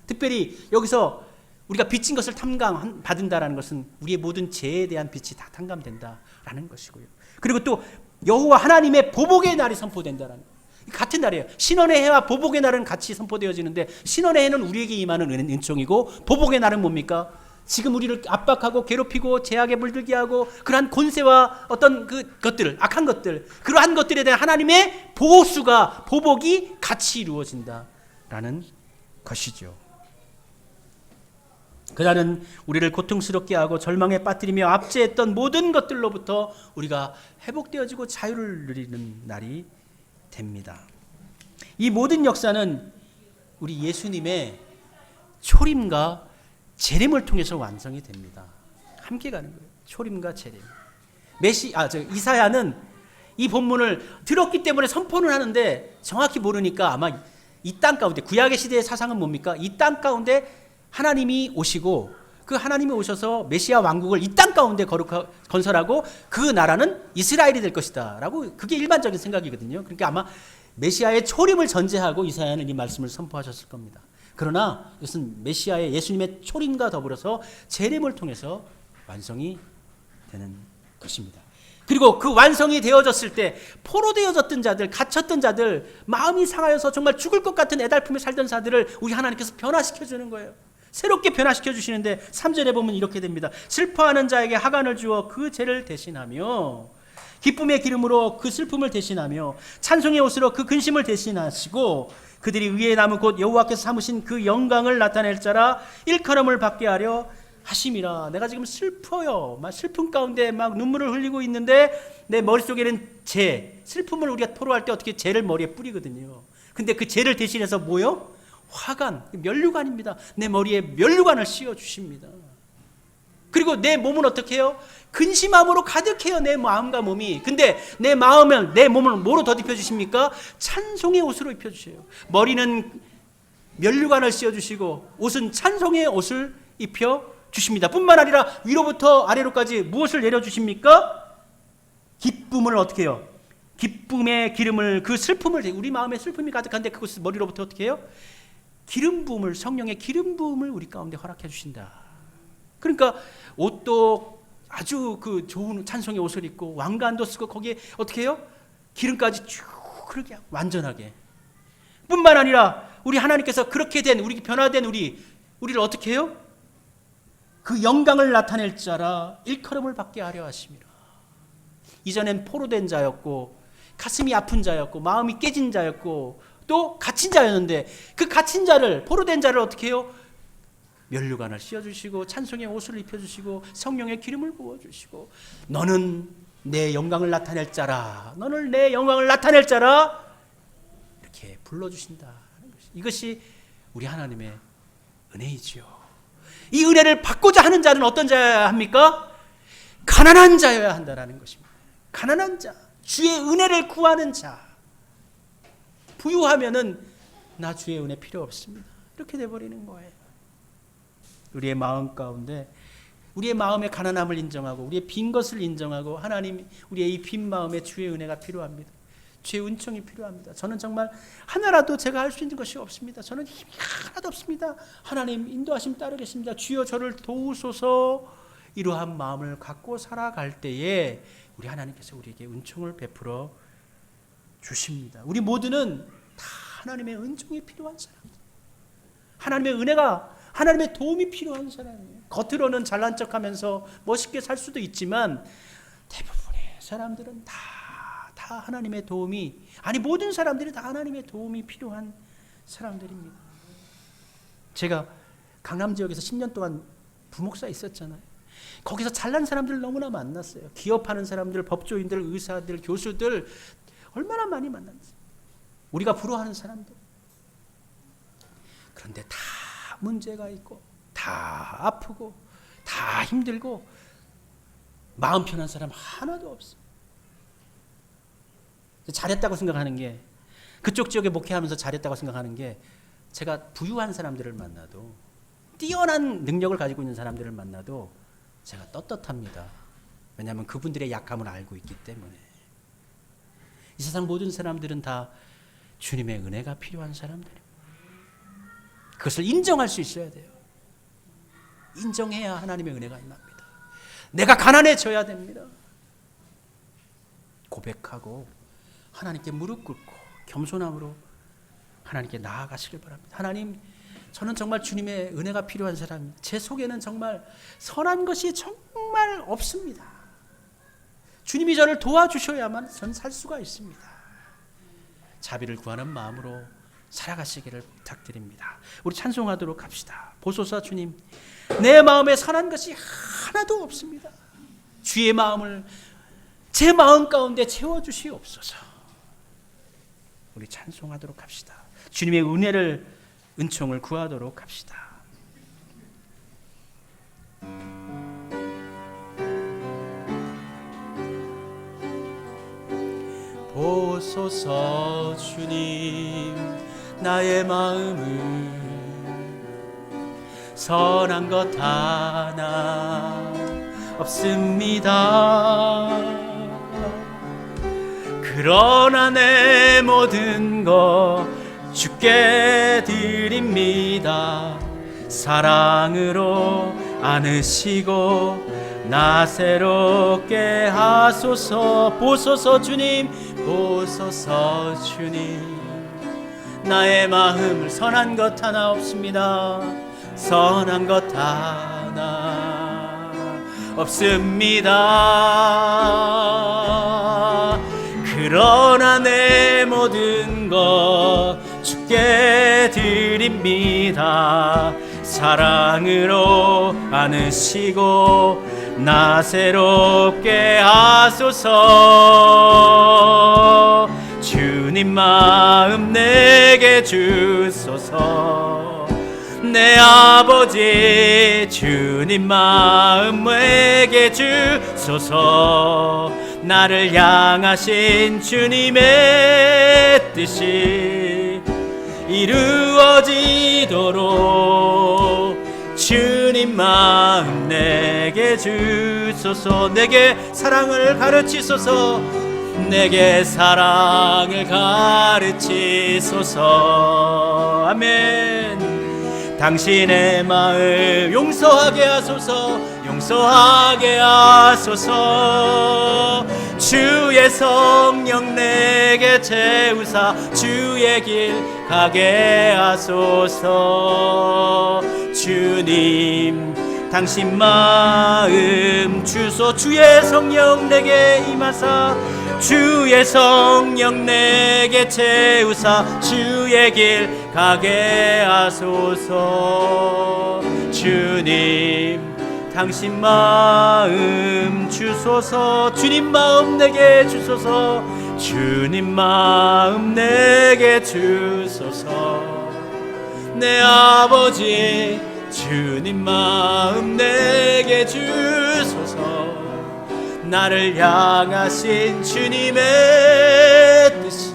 특별히 여기서 우리가 빚진 것을 탕감받는다라는 것은 우리의 모든 죄에 대한 빚이 다 탕감된다라는 것이고요. 그리고 또 여호와 하나님의 보복의 날이 선포된다는 거예요. 같은 날이에요. 신원의 해와 보복의 날은 같이 선포되어지는데 것인의 해는 우리에게 임하는 은총이고 보복의 날은 뭡니까? 지금 우리를 압박하고 괴롭히고 제약에 물들게 하고 그러한 권세와 어떤 것들, 악한 것들, 그러한 것들에 대한 하나님의 보수가, 보복이 같이 이루어진다라는 것이죠. 그날은 우리를 고통스럽게 하고 절망에 빠뜨리며 압제했던 모든 것들로부터 우리가 회복되어지고 자유를 누리는 날이 됩니다. 이 모든 역사는 우리 예수님의 초림과 재림을 통해서 완성이 됩니다. 함께 가는 거예요. 초림과 재림. 이사야는 이 본문을 들었기 때문에 선포는 하는데 정확히 모르니까 아마 이 땅 가운데, 구약의 시대의 사상은 뭡니까? 이 땅 가운데 하나님이 오시고 그 하나님이 오셔서 메시아 왕국을 이 땅 가운데 건설하고 그 나라는 이스라엘이 될 것이다 라고, 그게 일반적인 생각이거든요. 그러니까 아마 메시아의 초림을 전제하고 이사야는 이 말씀을 선포하셨을 겁니다. 그러나 이것은 메시아의 예수님의 초림과 더불어서 재림을 통해서 완성이 되는 것입니다. 그리고 그 완성이 되어졌을 때 포로되어졌던 자들, 갇혔던 자들, 마음이 상하여서 정말 죽을 것 같은 애달픔에 살던 자들을 우리 하나님께서 변화시켜 주는 거예요. 새롭게 변화시켜 주시는데 3절에 보면 이렇게 됩니다. 슬퍼하는 자에게 하간을 주어 그 죄를 대신하며 기쁨의 기름으로 그 슬픔을 대신하며 찬송의 옷으로 그 근심을 대신하시고 그들이 위에 남은 곧 여호와께서 삼으신 그 영광을 나타낼 자라 일컬음을 받게 하려 하심이라. 내가 지금 슬퍼요. 막 슬픔 가운데 막 눈물을 흘리고 있는데 내 머릿속에는 슬픔을 우리가 토로할 때 어떻게 죄를 머리에 뿌리거든요. 근데 그 죄를 대신해서 뭐요? 화관, 면류관입니다. 내 머리에 면류관을 씌워 주십니다. 그리고 내 몸은 어떻게 해요? 근심함으로 가득해요, 내 마음과 몸이. 근데 내 마음은, 내 몸을 뭐로 덧입혀 주십니까? 찬송의 옷으로 입혀 주셔요. 머리는 면류관을 씌워 주시고 옷은 찬송의 옷을 입혀 주십니다. 뿐만 아니라 위로부터 아래로까지 무엇을 내려 주십니까? 기쁨을 어떻게 해요? 기쁨의 기름을, 그 슬픔을, 우리 마음에 슬픔이 가득한데 그것을 머리로부터 어떻게 해요? 기름 부음을, 성령의 기름 부음을 우리 가운데 허락해 주신다. 그러니까 옷도 아주 그 좋은 찬송의 옷을 입고 왕관도 쓰고 거기에 어떻게 해요? 기름까지 쭉 그렇게 완전하게. 뿐만 아니라 우리 하나님께서 그렇게 된, 우리 변화된 우리를 어떻게 해요? 그 영광을 나타낼 자라 일컬음을 받게 하려 하심이라. 이전엔 포로된 자였고 가슴이 아픈 자였고 마음이 깨진 자였고 또 갇힌 자였는데 그 갇힌 자를, 포로된 자를 어떻게 해요? 면류관을 씌워주시고 찬송의 옷을 입혀주시고 성령의 기름을 부어주시고 너는 내 영광을 나타낼 자라, 너는 내 영광을 나타낼 자라 이렇게 불러주신다. 이것이 우리 하나님의 은혜이지요. 이 은혜를 받고자 하는 자는 어떤 자여야 합니까? 가난한 자여야 한다는 것입니다. 가난한 자, 주의 은혜를 구하는 자. 부유하면은 나 주의 은혜 필요 없습니다. 이렇게 돼버리는 거예요. 우리의 마음 가운데 우리의 마음의 가난함을 인정하고 우리의 빈 것을 인정하고 하나님, 우리의 이 빈 마음에 주의 은혜가 필요합니다. 주의 은총이 필요합니다. 저는 정말 하나라도 제가 할 수 있는 것이 없습니다. 저는 힘이 하나도 없습니다. 하나님 인도하심 따르겠습니다. 주여 저를 도우소서. 이러한 마음을 갖고 살아갈 때에 우리 하나님께서 우리에게 은총을 베풀어 주십니다. 우리 모두는 다 하나님의 은총이 필요한 사람들, 하나님의 은혜가, 하나님의 도움이 필요한 사람이에요. 겉으로는 잘난 척하면서 멋있게 살 수도 있지만 대부분의 사람들은 다 하나님의 도움이, 아니 모든 사람들이 다 하나님의 도움이 필요한 사람들입니다. 제가 강남 지역에서 10년 동안 부목사 있었잖아요. 거기서 잘난 사람들 너무나 만났어요. 기업하는 사람들, 법조인들, 의사들, 교수들 얼마나 많이 만났어요. 우리가 부러워하는 사람들. 그런데 다 문제가 있고 다 아프고 다 힘들고 마음 편한 사람 하나도 없어요. 잘했다고 생각하는 게, 그쪽 지역에 목회하면서 잘했다고 생각하는 게, 제가 부유한 사람들을 만나도, 뛰어난 능력을 가지고 있는 사람들을 만나도 제가 떳떳합니다. 왜냐하면 그분들의 약함을 알고 있기 때문에. 이 세상 모든 사람들은 다 주님의 은혜가 필요한 사람들입니다. 그것을 인정할 수 있어야 돼요. 인정해야 하나님의 은혜가 임합니다. 내가 가난해져야 됩니다. 고백하고 하나님께 무릎 꿇고 겸손함으로 하나님께 나아가시길 바랍니다. 하나님, 저는 정말 주님의 은혜가 필요한 사람입니다. 제 속에는 정말 선한 것이 정말 없습니다. 주님이 저를 도와주셔야만 저는 살 수가 있습니다. 자비를 구하는 마음으로 살아가시기를 부탁드립니다. 우리 찬송하도록 합시다. 보소서 주님, 내 마음에 선한 것이 하나도 없습니다. 주의 마음을 제 마음 가운데 채워주시옵소서. 우리 찬송하도록 합시다. 주님의 은혜를, 은총을 구하도록 합시다. 보소서 주님, 나의 마음을 선한 것 하나 없습니다. 그러나 내 모든 것 주께 드립니다. 사랑으로 안으시고 나 새롭게 하소서. 보소서 주님, 보소서 주님, 나의 마음을 선한 것 하나 없습니다. 선한 것 하나 없습니다. 그러나 내 모든 것 주께 드립니다. 사랑으로 안으시고 나 새롭게 하소서. 주님 마음 내게 주소서. 내 아버지 주님 마음 내게 주소서. 나를 향하신 주님의 뜻이 이루어지도록 주님 마음 내게 주소서. 내게 사랑을 가르치소서. 내게 사랑을 가르치소서. 아멘. 당신의 마음 용서하게 하소서. 용서하게 하소서. 주의 성령 내게 채우사 주의 길 가게 하소서. 주님 당신 마음 주소. 주의 성령 내게 임하사 주의 성령 내게 채우사 주의 길 가게 하소서. 주님 당신 마음 주소서. 주님 마음 내게 주소서. 주님 마음 내게 주소서. 내 아버지 주님 마음 내게 주소서. 나를 향하신 주님의 뜻이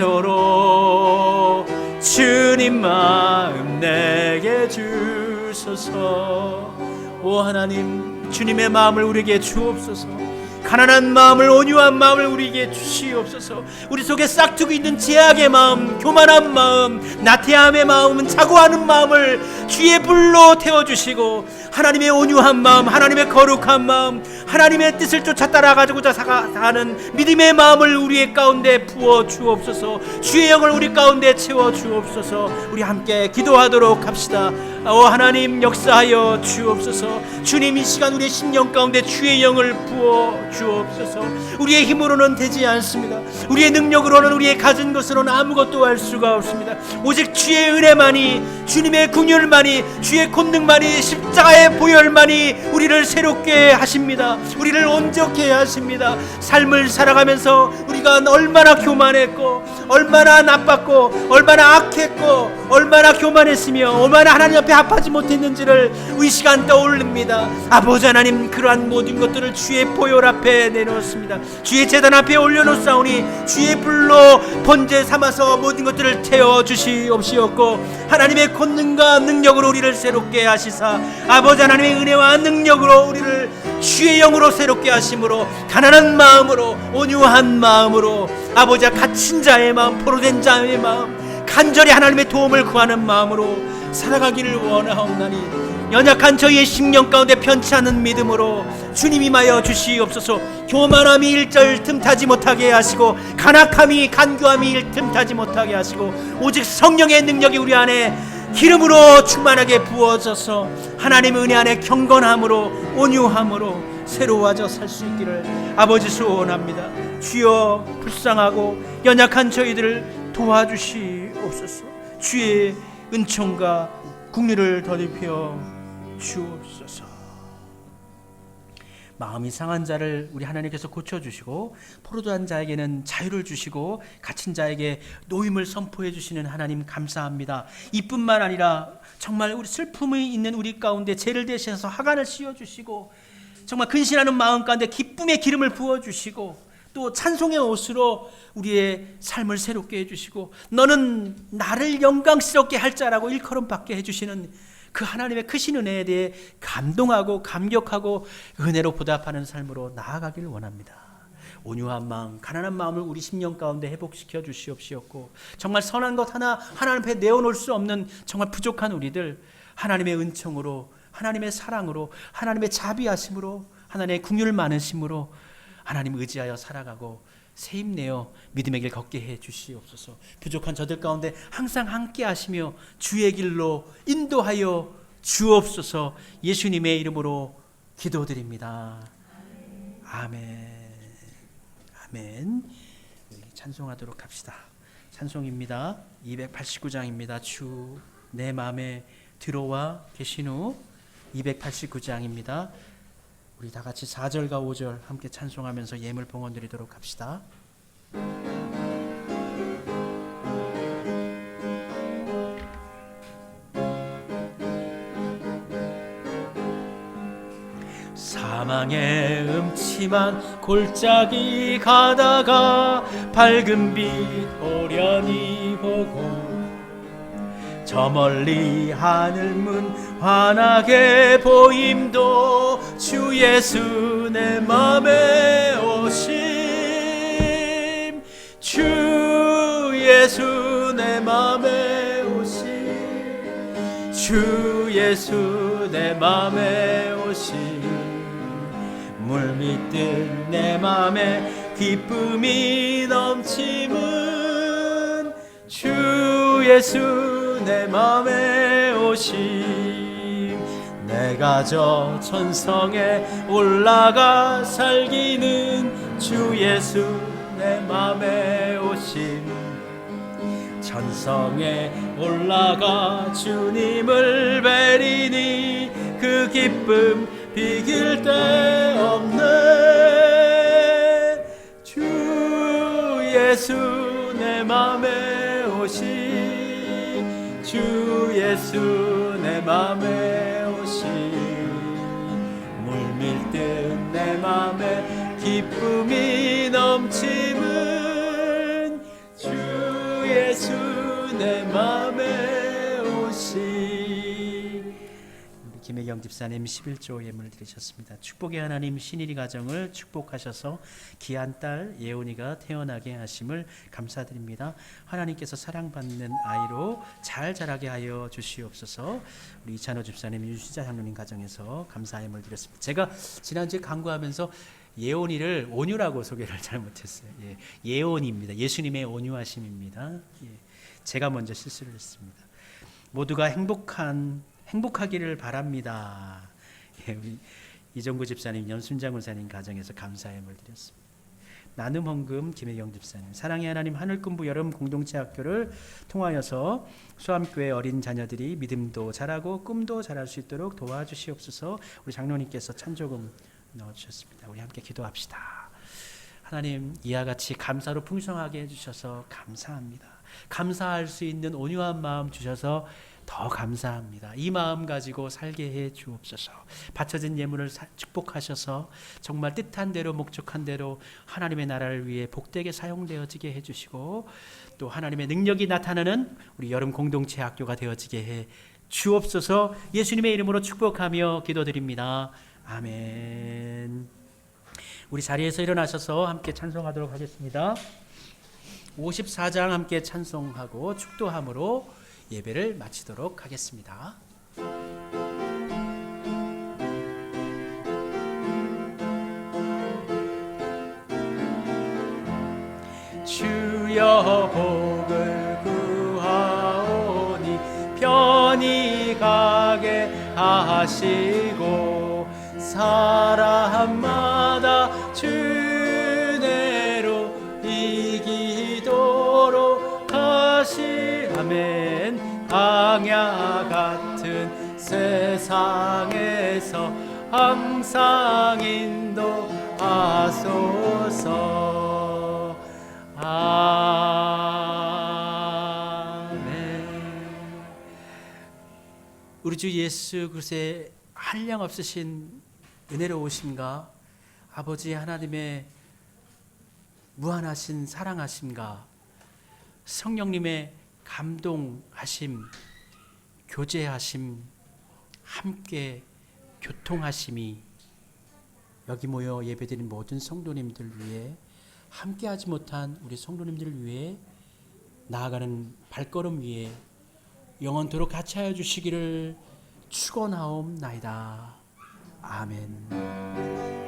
이루어지도록 주님 마음 내게 주소서. 오 하나님, 주님의 마음을 우리에게 주옵소서. 가난한 마음을, 온유한 마음을 우리에게 주시옵소서. 우리 속에 싹트고 있는 제약의 마음, 교만한 마음, 나태함의 마음은 자고하는 마음을 주의 불로 태워주시고 하나님의 온유한 마음, 하나님의 거룩한 마음, 하나님의 뜻을 쫓아 따라가고자 사는 믿음의 마음을 우리의 가운데 부어 주옵소서. 주의 영을 우리 가운데 채워 주옵소서. 우리 함께 기도하도록 합시다. 하나님 역사하여 주옵소서. 주님 이 시간 우리의 심령 가운데 주의 영을 부어 주옵소서. 우리의 힘으로는 되지 않습니다. 우리의 능력으로는, 우리의 가진 것으로는 아무것도 할 수가 없습니다. 오직 주의 은혜만이, 주님의 긍휼만이, 주의 권능만이, 십자가의 보혈만이 우리를 새롭게 하십니다. 우리를 온전케 하십니다. 삶을 살아가면서 우리가 얼마나 교만했고, 얼마나 나빴고, 얼마나 악했고, 얼마나 교만했으며 얼마나 하나님 앞에 합하지 못했는지를 이 시간 떠올립니다. 아버지 하나님, 그러한 모든 것들을 주의 보혈 앞에 내놓습니다. 주의 제단 앞에 올려놓사오니 주의 불로 번제 삼아서 모든 것들을 태워주시옵시옵고 하나님의 권능과 능력으로 우리를 새롭게 하시사 아버지 하나님의 은혜와 능력으로 우리를 주의 영으로 새롭게 하심으로 가난한 마음으로, 온유한 마음으로, 아버지와 갇힌 자의 마음, 포로된 자의 마음, 간절히 하나님의 도움을 구하는 마음으로 살아가기를 원하옵나니 연약한 저희의 심령 가운데 편치 않은 믿음으로 주님 임하여 주시옵소서. 교만함이 일절 틈타지 못하게 하시고 간악함이 간교함이 틈타지 못하게 하시고 오직 성령의 능력이 우리 안에 기름으로 충만하게 부어져서 하나님의 은혜 안에 경건함으로 온유함으로 새로워져 살 수 있기를 아버지 소원합니다. 주여 불쌍하고 연약한 저희들을 도와주시옵소서. 주의 은총과 국리를 더입혀 주옵소서. 마음이 상한 자를 우리 하나님께서 고쳐주시고 포로도한 자에게는 자유를 주시고 갇힌 자에게 노임을 선포해 주시는 하나님 감사합니다. 이뿐만 아니라 정말 우리 슬픔이 있는 우리 가운데 죄를 대신해서 화관을 씌워주시고 정말 근신하는 마음 가운데 기쁨의 기름을 부어주시고 또 찬송의 옷으로 우리의 삶을 새롭게 해주시고 너는 나를 영광스럽게 할 자라고 일컬음 받게 해주시는 그 하나님의 크신 은혜에 대해 감동하고 감격하고 은혜로 보답하는 삶으로 나아가길 원합니다. 온유한 마음, 가난한 마음을 우리 심령 가운데 회복시켜 주시옵시었고 정말 선한 것 하나 하나님 앞에 내어놓을 수 없는 정말 부족한 우리들 하나님의 은총으로 하나님의 사랑으로 하나님의 자비하심으로 하나님의 긍휼 많으심으로 하나님 의지하여 살아가고 새 힘내어 믿음의 길 걷게 해 주시옵소서. 부족한 저들 가운데 항상 함께 하시며 주의 길로 인도하여 주옵소서. 예수님의 이름으로 기도드립니다. 아멘. 아멘. 찬송하도록 합시다. 찬송입니다. 289장입니다. 주 내 마음에 들어와 계신 후 289장입니다. 우리 다 같이 4절과 5절 함께 찬송하면서 예물 봉헌 드리도록 합시다. 사망의 음침한 골짜기 가다가 밝은 빛 오련히 보고 저 멀리 하늘문 환하게 보임도 주 예수 내 맘에 오심 주 예수 내 맘에 오심 주 예수 내 맘에 오심 물밑듯 내 맘에 기쁨이 넘침은 주 예수 내 맘에 오심 내가 저 천성에 올라가 살기는 주 예수 내 맘에 오심 천성에 올라가 주님을 뵈리니 그 기쁨 비길 데 없네 주 예수 내 맘에 오심 주 예수 내 맘에 오심 물밀듯 내 맘에 기쁨이 넘침은 주 예수 내 맘에 오심. 김혜경 집사님 11조 예물을 드리셨습니다. 축복의 하나님 신일이 가정을 축복하셔서 귀한 딸 예온이가 태어나게 하심을 감사드립니다. 하나님께서 사랑받는 아이로 잘 자라게 하여 주시옵소서. 우리 이찬호 집사님 유시자 장로님 가정에서 감사 예물 드렸습니다. 제가 지난주에 강구하면서 예온이를 온유라고 소개를 잘못했어요. 예온입니다. 예수님의 온유하심입니다. 제가 먼저 실수를 했습니다. 모두가 행복하기를 바랍니다. 우리 이정구 집사님, 연순장 권사님 가정에서 감사의 예물 드렸습니다. 나눔 헌금 김혜경 집사님, 사랑의 하나님 하늘금부 여름 공동체 학교를 통하여서 수암교회 어린 자녀들이 믿음도 자라고 꿈도 자랄 수 있도록 도와주시옵소서. 우리 장로님께서 찬조금 넣어주셨습니다. 우리 함께 기도합시다. 하나님 이와 같이 감사로 풍성하게 해주셔서 감사합니다. 감사할 수 있는 온유한 마음 주셔서 더 감사합니다. 이 마음 가지고 살게 해 주옵소서. 바쳐진 예물을 축복하셔서 정말 뜻한 대로 목적한 대로 하나님의 나라를 위해 복되게 사용되어지게 해주시고 또 하나님의 능력이 나타나는 우리 여름 공동체 학교가 되어지게 해 주옵소서. 예수님의 이름으로 축복하며 기도드립니다. 아멘. 우리 자리에서 일어나셔서 함께 찬송하도록 하겠습니다. 54장 함께 찬송하고 축도함으로 예배를 마치도록 하겠습니다. 주여 복을 구하오니 편히 가게 하시고 사람마다 주 은혜로 이기도록 하시라멘. 강야 같은 세상에서 항상 인도하소서. 아멘. 우리 주 예수 그리스도의 한량없으신 은혜로우심과 아버지 하나님의 무한하신 사랑하심과 성령님의 감동하심, 교제하심, 함께 교통하심이 여기 모여 예배드린 모든 성도님들 위해, 함께하지 못한 우리 성도님들을 위해, 나아가는 발걸음 위에 영원토록 같이 하여 주시기를 축원하옵나이다. 아멘.